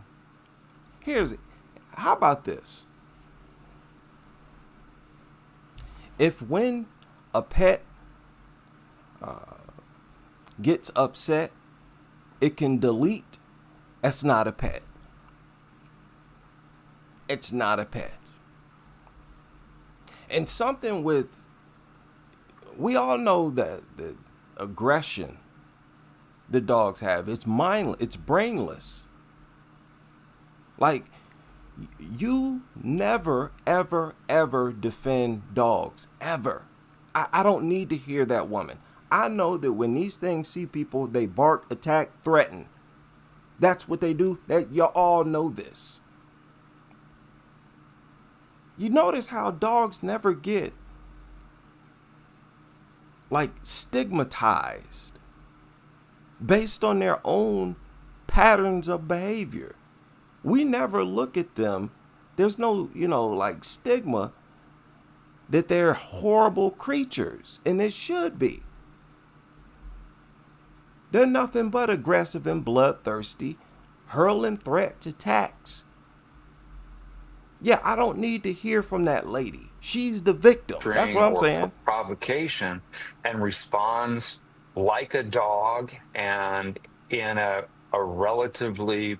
How about this? If when a pet gets upset, it can delete, that's not a pet. It's not a pet. And something with, we all know that the aggression the dogs have, it's mindless, it's brainless. Like, you never, ever, ever defend dogs, ever. I don't need to hear that, woman. I know that when these things see people, they bark, attack, threaten. That's what they do. That you all know this. You notice how dogs never get like stigmatized based on their own patterns of behavior. We never look at them. There's no, like stigma that they're horrible creatures, and it should be. They're nothing but aggressive and bloodthirsty, hurling threats, attacks. Yeah, I don't need to hear from that lady. She's the victim. That's what I'm saying. Provocation, and responds like a dog and in a relatively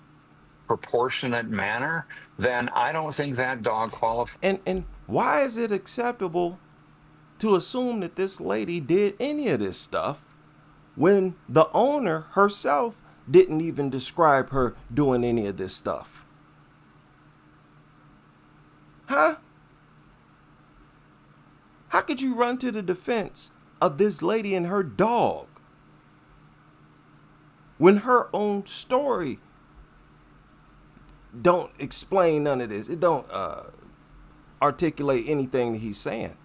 proportionate manner, then I don't think that dog qualifies. And why is it acceptable to assume that this lady did any of this stuff when the owner herself didn't even describe her doing any of this stuff? Huh? How could you run to the defense of this lady and her dog when her own story don't explain none of this? It don't articulate anything that he's saying.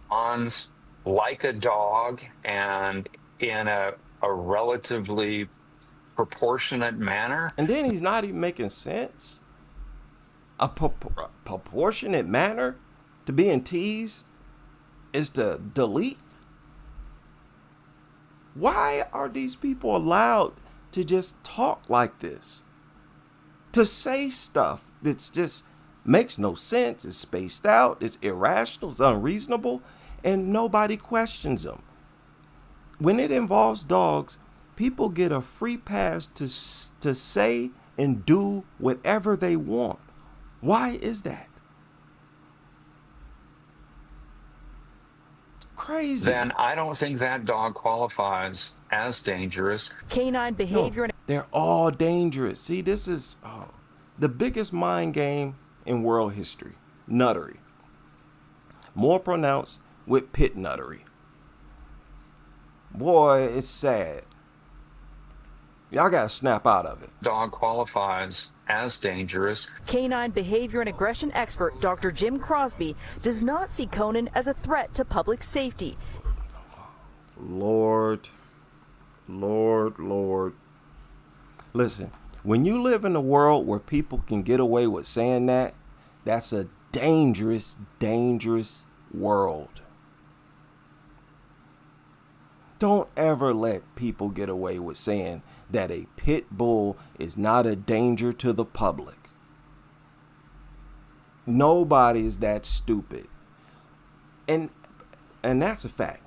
Responds like a dog and in a relatively proportionate manner. And then he's not even making sense. A proportionate manner to being teased is to delete. Why are these people allowed to just talk like this? To say stuff that's just makes no sense, is spaced out, it's irrational, it's unreasonable, and nobody questions them. When it involves dogs, people get a free pass to say and do whatever they want. Why is that? It's crazy. Then I don't think that dog qualifies as dangerous. Canine behavior. They're all dangerous. See, this is the biggest mind game in world history. Nuttery. More pronounced with pit nuttery. Boy, it's sad. Y'all gotta snap out of it. Dog qualifies as dangerous. Canine behavior and aggression expert Dr. Jim Crosby does not see Conan as a threat to public safety. Lord. Listen, when you live in a world where people can get away with saying that, that's a dangerous, dangerous world. Don't ever let people get away with saying that a pit bull is not a danger to the public. Nobody is that stupid. And that's a fact.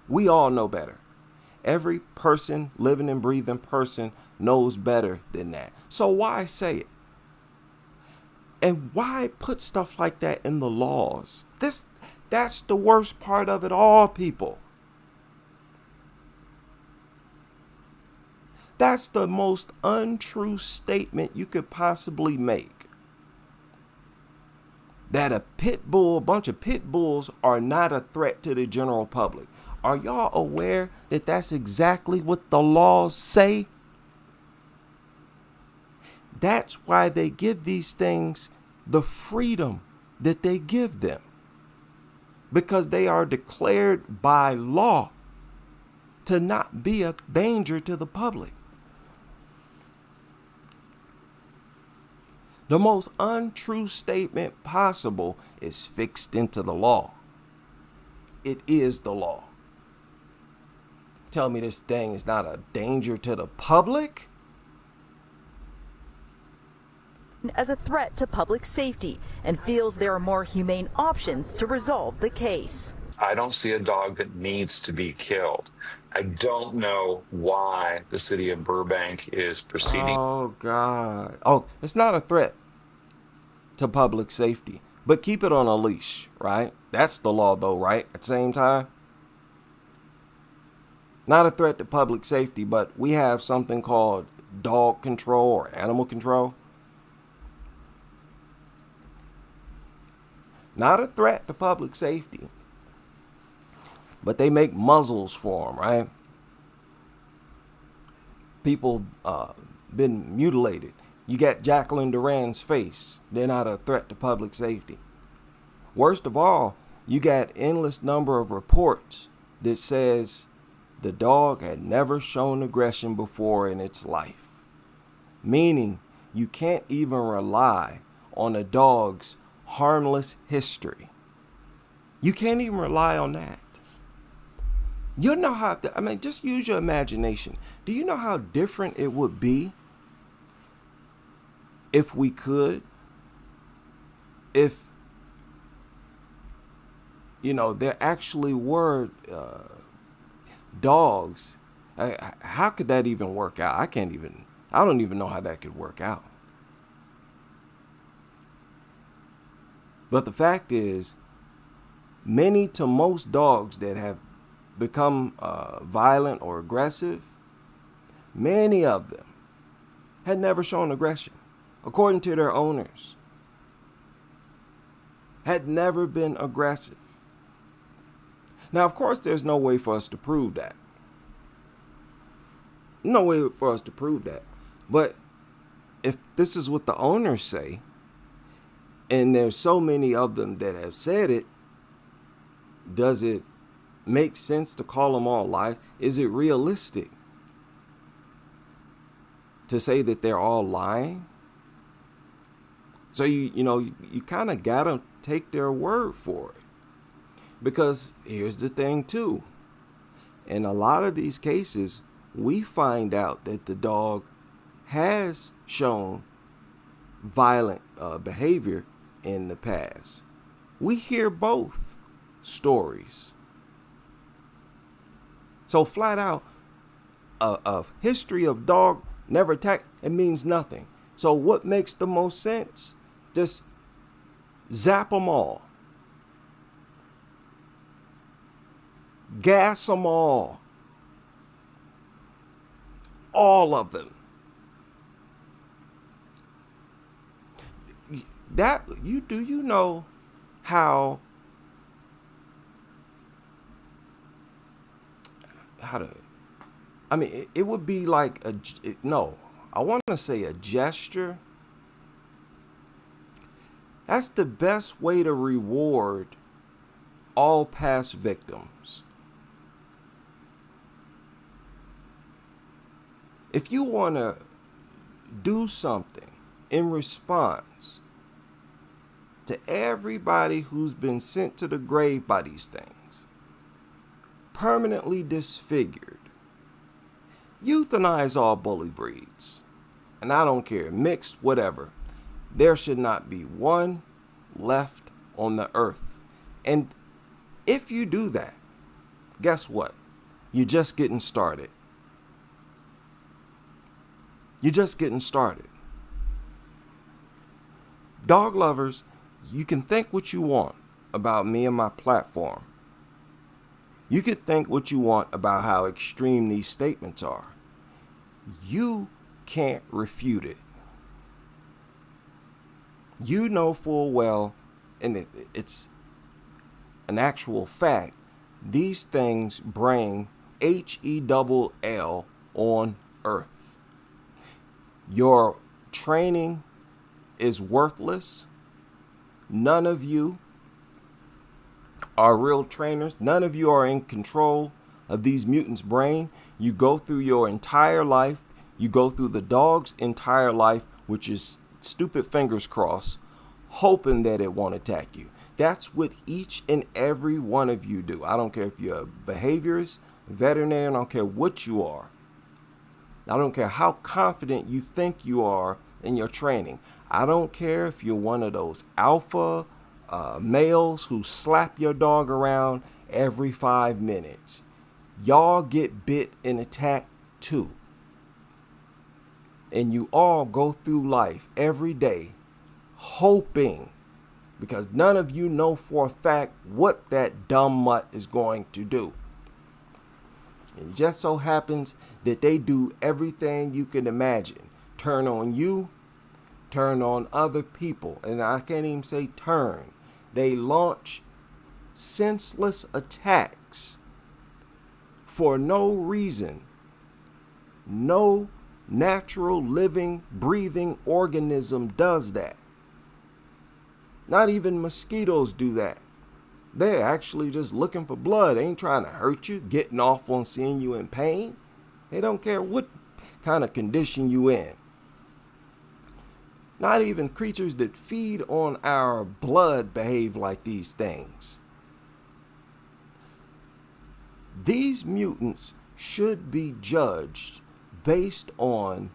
We all know better. Every person, living and breathing person, knows better than that. So why say it? And why put stuff like that in the laws? That's the worst part of it all, people. That's the most untrue statement you could possibly make. That a bunch of pit bulls are not a threat to the general public. Are y'all aware that that's exactly what the laws say? That's why they give these things the freedom that they give them. because they are declared by law to not be a danger to the public. The most untrue statement possible is fixed into the law. It is the law. Tell me this thing is not a danger to the public? As a threat to public safety and feels there are more humane options to resolve the case. I don't see a dog that needs to be killed. I don't know why the city of Burbank is proceeding. Oh, God. Oh, it's not a threat to public safety, but keep it on a leash, right? That's the law, though, right? At the same time, not a threat to public safety, but we have something called dog control or animal control. Not a threat to public safety, but they make muzzles for them, right? People been mutilated. You got Jacqueline Duran's face. They're not a threat to public safety. Worst of all, you got endless number of reports that says the dog had never shown aggression before in its life. Meaning you can't even rely on a dog's harmless history. You can't even rely on that. You know how, just use your imagination. Do you know how different it would be if we could? If, there actually were dogs. How could that even work out? I don't even know how that could work out. But the fact is, many to most dogs that have become violent or aggressive, many of them had never shown aggression, according to their owners. Had never been aggressive. Now, of course, there's no way for us to prove that. No way for us to prove that. But if this is what the owners say, and there's so many of them that have said it, does it make sense to call them all lies? Is it realistic to say that they're all lying? So you kind of gotta take their word for it. Because here's the thing too. In a lot of these cases, we find out that the dog has shown violent behavior in the past. We hear both stories. So flat out, a history of dog never attack, it means nothing. So what makes the most sense? Just zap them all. Gas them all. All of them. Do you know how it would be like I want to say a gesture. That's the best way to reward all past victims. If you want to do something in response to everybody who's been sent to the grave by these things, permanently disfigured, euthanize all bully breeds. And I don't care, mixed, whatever. There should not be one left on the earth. And if you do that, guess what? You're just getting started. You're just getting started. Dog lovers, you can think what you want about me and my platform. You can think what you want about how extreme these statements are. You can't refute it. You know full well, and it's an actual fact, these things bring HELL on earth. Your training is worthless. None of you are real trainers. None of you are in control of these mutants' brain. You go through your entire life. You go through the dog's entire life, which is stupid fingers crossed, hoping that it won't attack you. That's what each and every one of you do. I don't care if you're a behaviorist, veterinarian, I don't care what you are. I don't care how confident you think you are in your training. I don't care if you're one of those alpha males who slap your dog around every 5 minutes. Y'all get bit and attacked too. And you all go through life every day hoping, because none of you know for a fact what that dumb mutt is going to do. It just so happens that they do everything you can imagine. Turn on you, turn on other people. And I can't even say turn. They launch senseless attacks for no reason. No natural living, breathing organism does that. Not even mosquitoes do that. They're actually just looking for blood. They ain't trying to hurt you, getting off on seeing you in pain. They don't care what kind of condition you in. Not even creatures that feed on our blood behave like these things. These mutants should be judged based on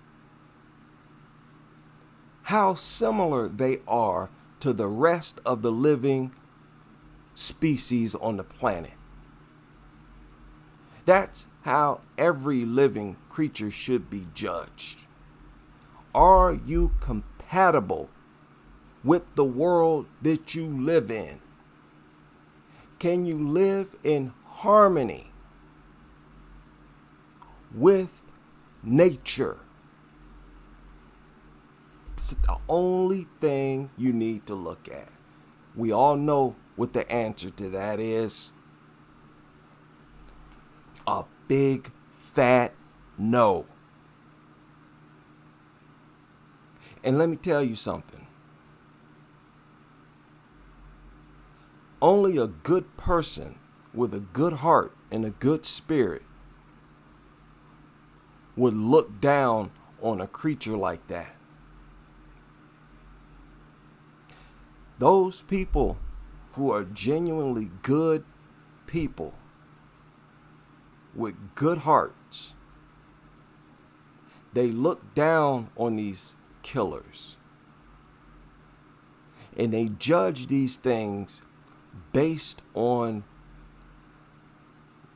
how similar they are to the rest of the living species on the planet. That's how every living creature should be judged. Are you compatible with the world that you live in? Can you live in harmony with nature? It's the only thing you need to look at. We all know what the answer to that is. A big fat no. And let me tell you something. Only a good person with a good heart and a good spirit would look down on a creature like that. Those people who are genuinely good people with good hearts, they look down on these killers and they judge these things based on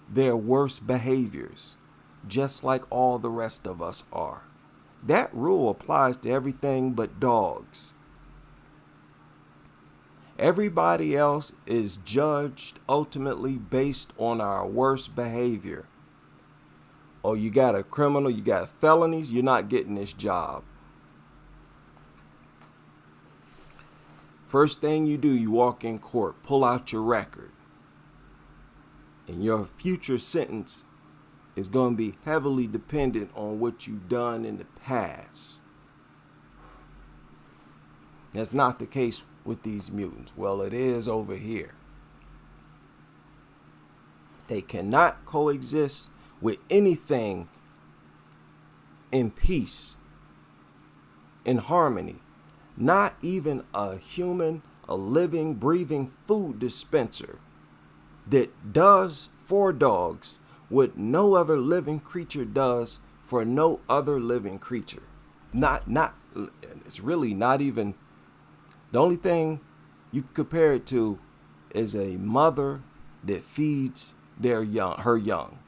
their worst behaviors, just like all the rest of us are. That rule applies to everything but dogs. Everybody else is judged ultimately based on our worst behavior. Oh, you got a criminal, you got felonies, you're not getting this job. First thing you do, you walk in court, pull out your record. And your future sentence is going to be heavily dependent on what you've done in the past. That's not the case with these mutants. Well, it is over here. They cannot coexist with anything in peace, in harmony. Not even a human, a living, breathing food dispenser that does for dogs what no other living creature does for no other living creature. It's really not even. The only thing you can compare it to is a mother that feeds her young.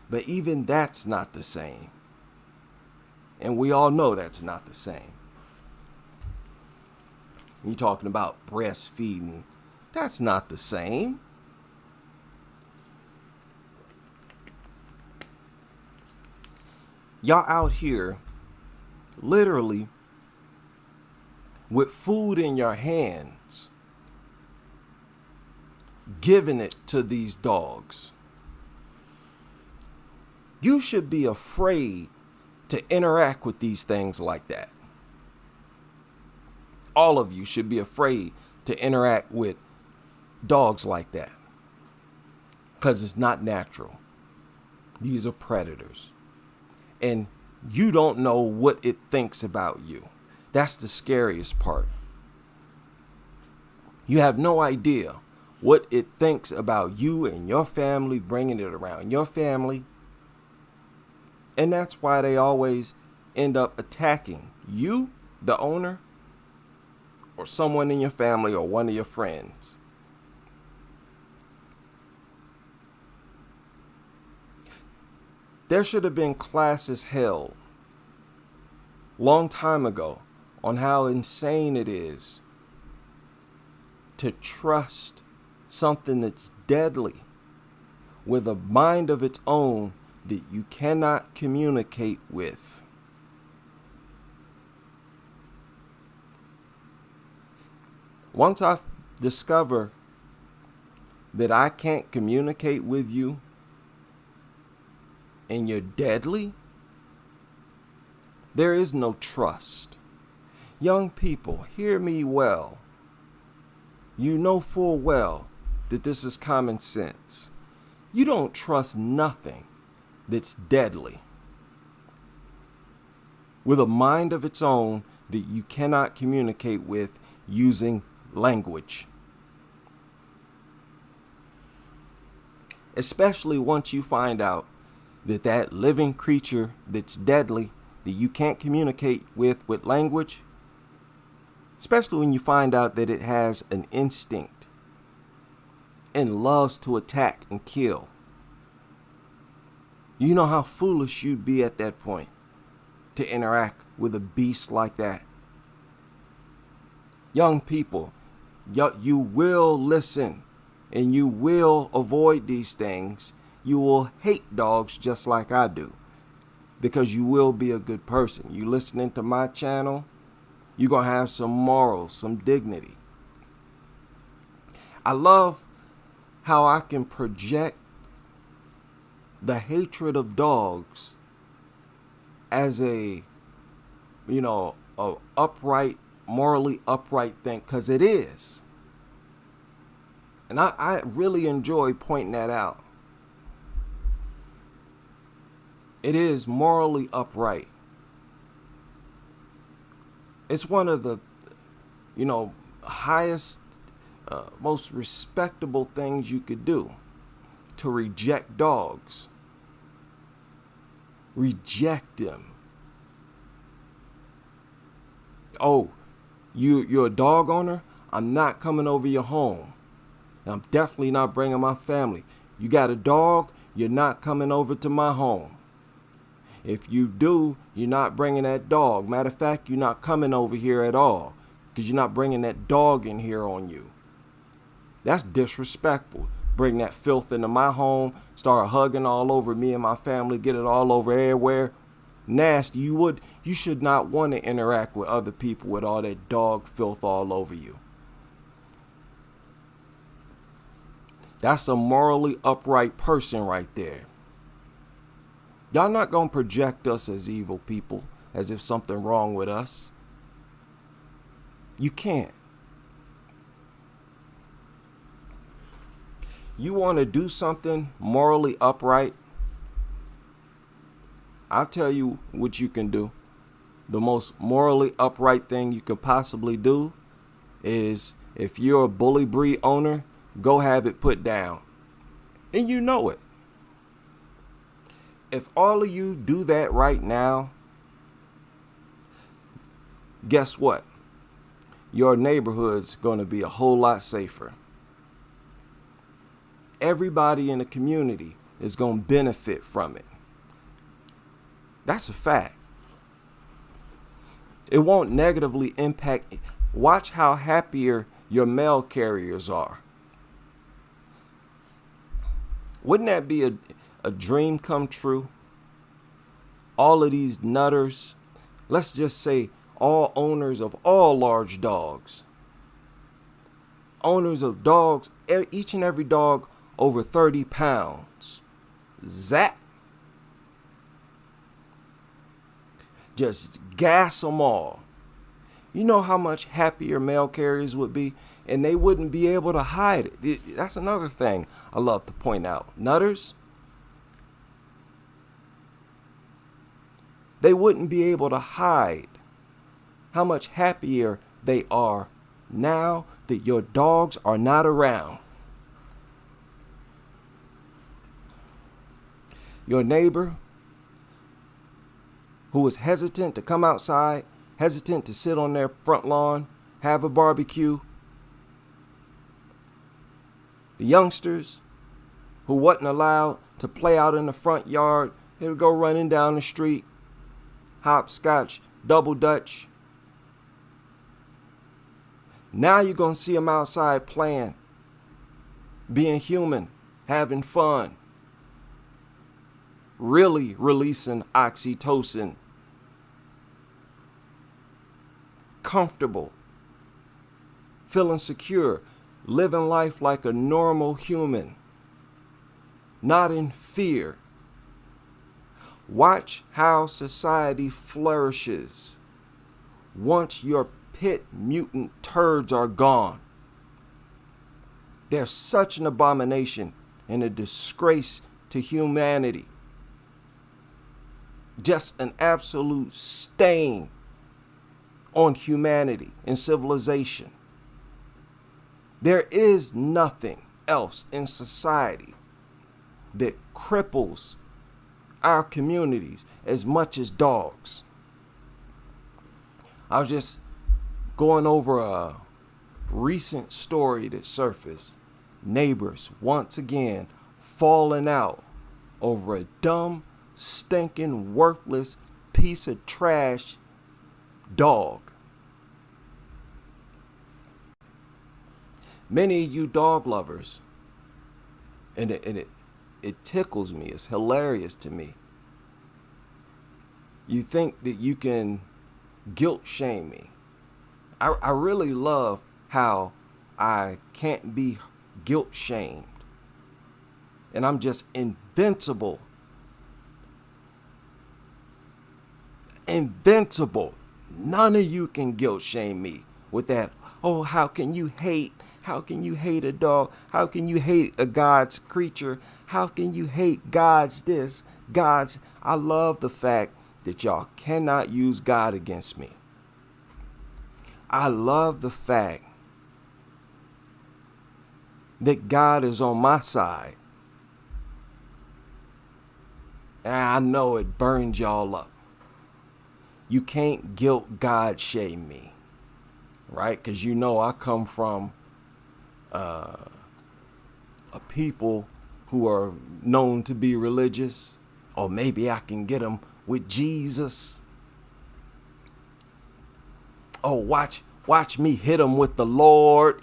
But even that's not the same. And we all know that's not the same. You're talking about breastfeeding. That's not the same. Y'all out here literally with food in your hands, giving it to these dogs. You should be afraid to interact with these things like that. All of you should be afraid to interact with dogs like that, because it's not natural. These are predators. And you don't know what it thinks about you. That's the scariest part. You have no idea what it thinks about you and your family, bringing it around your family. And that's why they always end up attacking you, the owner, or someone in your family or one of your friends. There should have been classes held long time ago on how insane it is to trust something that's deadly with a mind of its own that you cannot communicate with. Once I discover that I can't communicate with you and you're deadly, there is no trust. Young people, hear me well. You know full well that this is common sense. You don't trust nothing that's deadly with a mind of its own that you cannot communicate with using language. Especially once you find out that that living creature that's deadly, that you can't communicate with language, especially when you find out that it has an instinct and loves to attack and kill. You know how foolish you'd be at that point to interact with a beast like that. Young people, you will listen and you will avoid these things. You will hate dogs just like I do, because you will be a good person. You listening to my channel, you're going to have some morals, some dignity. I love how I can project the hatred of dogs as a upright, morally upright thing, because it is. And I really enjoy pointing that out. It is morally upright. It's one of the, highest, most respectable things you could do, to reject dogs. Reject them. Oh, you're a dog owner? I'm not coming over your home. I'm definitely not bringing my family. You got a dog? You're not coming over to my home. If you do, you're not bringing that dog. Matter of fact, you're not coming over here at all, because you're not bringing that dog in here on you. That's disrespectful. Bring that filth into my home, start hugging all over me and my family, get it all over everywhere. Nasty. You should not want to interact with other people with all that dog filth all over you. That's a morally upright person right there. Y'all not going to project us as evil people, as if something wrong with us. You can't. You want to do something morally upright? I'll tell you what you can do. The most morally upright thing you can possibly do is, if you're a bully breed owner, go have it put down. And you know it. If all of you do that right now, guess what? Your neighborhood's going to be a whole lot safer. Everybody in the community is going to benefit from it. That's a fact. It won't negatively impact. Watch how happier your mail carriers are. Wouldn't that be a dream come true? All of these nutters, let's just say all owners of all large dogs, owners of dogs, each and every dog over 30 pounds, zap, just gas them all. You know how much happier mail carriers would be, and they wouldn't be able to hide it. That's another thing I love to point out. Nutters, they wouldn't be able to hide how much happier they are now that your dogs are not around. Your neighbor who was hesitant to come outside, hesitant to sit on their front lawn, have a barbecue. The youngsters who wasn't allowed to play out in the front yard, they would go running down the street, hopscotch, double dutch. Now you're going to see them outside playing, being human, having fun, really releasing oxytocin, comfortable, feeling secure, living life like a normal human, not in fear. Watch how society flourishes once your pit mutant turds are gone. They're such an abomination and a disgrace to humanity. Just an absolute stain on humanity and civilization. There is nothing else in society that cripples our communities as much as dogs. I was just going over a recent story that surfaced. Neighbors once again falling out over a dumb, stinking, worthless piece of trash dog. Many of you dog lovers, and it tickles me, it's hilarious to me. You think that you can guilt shame me. I really love how I can't be guilt shamed. And I'm just invincible. Invincible. None of you can guilt shame me with that. Oh, how can you hate? How can you hate a dog? How can you hate a God's creature? How can you hate God's this? God's. I love the fact that y'all cannot use God against me. I love the fact that God is on my side. And I know it burns y'all up. You can't guilt God shame me, right? Because you know I come from a people who are known to be religious. Or maybe I can get them with Jesus. Oh, watch me hit them with the Lord.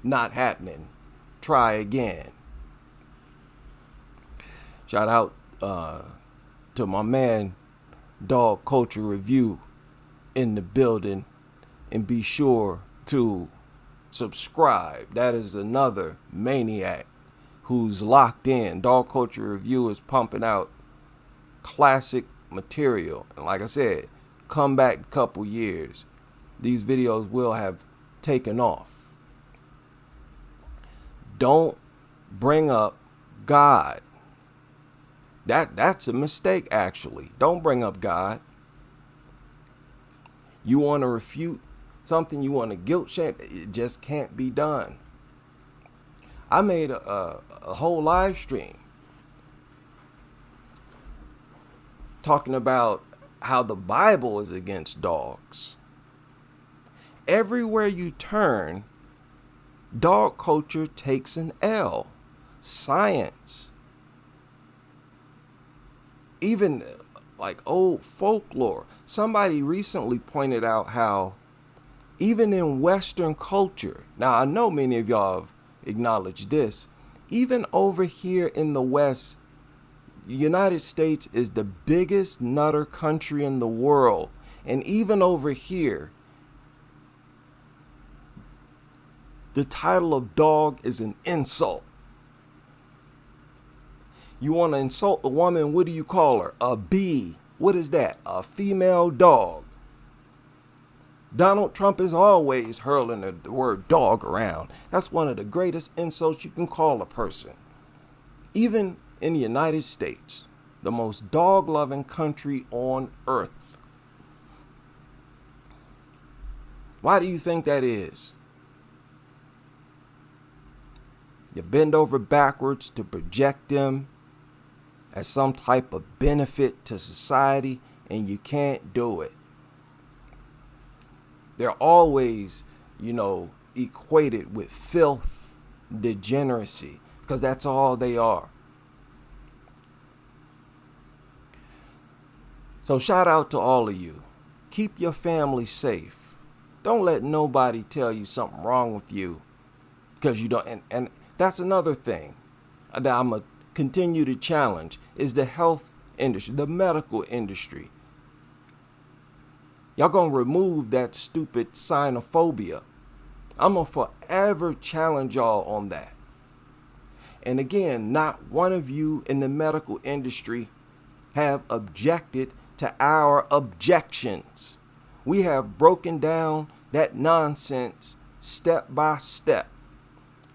Not happening. Try again. Shout out to my man, Dog Culture Review, in the building. And be sure to subscribe. That is another maniac who's locked in. Dog Culture Review is pumping out classic material. And like I said, come back a couple years. These videos will have taken off. Don't bring up God. That's a mistake, actually. Don't bring up God. You want to refute something, you want to guilt shame, it just can't be done. I made a whole live stream talking about how the Bible is against dogs. Everywhere you turn, dog culture takes an L. Science, even like old folklore. Somebody recently pointed out how even in Western culture, now I know many of y'all have acknowledged this, even over here in the West, the United States is the biggest nutter country in the world. And even over here, the title of dog is an insult. You want to insult a woman, what do you call her? A bee. What is that? A female dog. Donald Trump is always hurling the word dog around. That's one of the greatest insults you can call a person. Even in the United States, the most dog-loving country on earth. Why do you think that is? You bend over backwards to project them as some type of benefit to society, and you can't do it. They're always, equated with filth, degeneracy, because that's all they are. So shout out to all of you. Keep your family safe. Don't let nobody tell you something wrong with you because you don't. And that's another thing that I'm going to continue to challenge is the health industry, the medical industry. Y'all going to remove that stupid xenophobia. I'm going to forever challenge y'all on that. And again, not one of you in the medical industry have objected to our objections. We have broken down that nonsense step by step,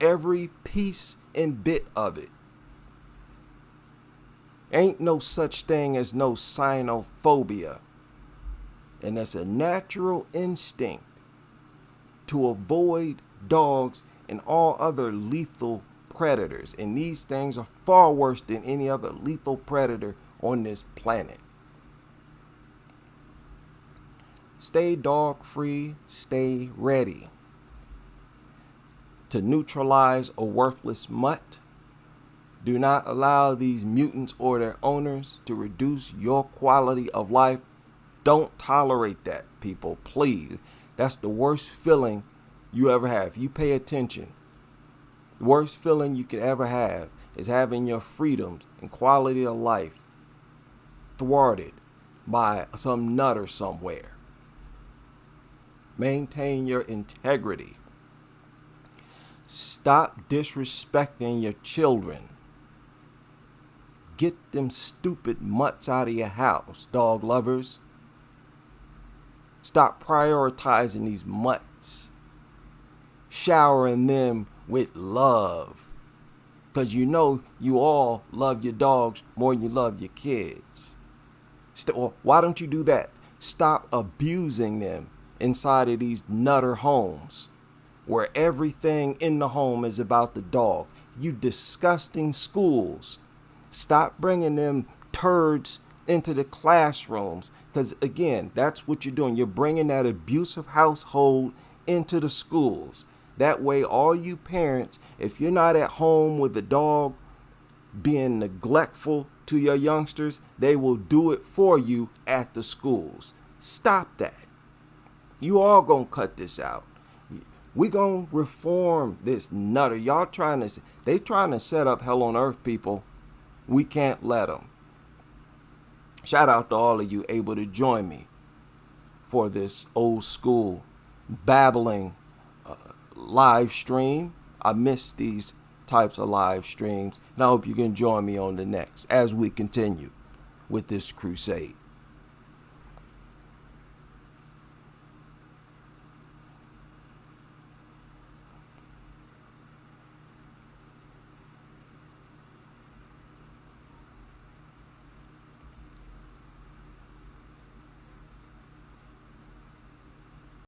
every piece and bit of it. Ain't no such thing as no xenophobia. And that's a natural instinct to avoid dogs and all other lethal predators. And these things are far worse than any other lethal predator on this planet. Stay dog free, stay ready to neutralize a worthless mutt. Do not allow these mutants or their owners to reduce your quality of life. Don't tolerate that, people, please. That's the worst feeling you ever have. You pay attention. The worst feeling you could ever have is having your freedoms and quality of life thwarted by some nutter somewhere. Maintain your integrity. Stop disrespecting your children. Get them stupid mutts out of your house, dog lovers. Stop prioritizing these mutts. Showering them with love. Because you know you all love your dogs more than you love your kids. Why don't you do that? Stop abusing them inside of these nutter homes where everything in the home is about the dog. You disgusting schools. Stop bringing them turds into the classrooms, because again, that's what you're doing. You're bringing that abusive household into the schools. That way, all you parents, if you're not at home with the dog being neglectful to your youngsters, they will do it for you at the schools. Stop that. You all gonna cut this out. We gonna reform this nutter. They trying to set up hell on earth, people. We can't let them. Shout out to all of you able to join me for this old school babbling live stream. I miss these types of live streams, and I hope you can join me on the next as we continue with this crusade.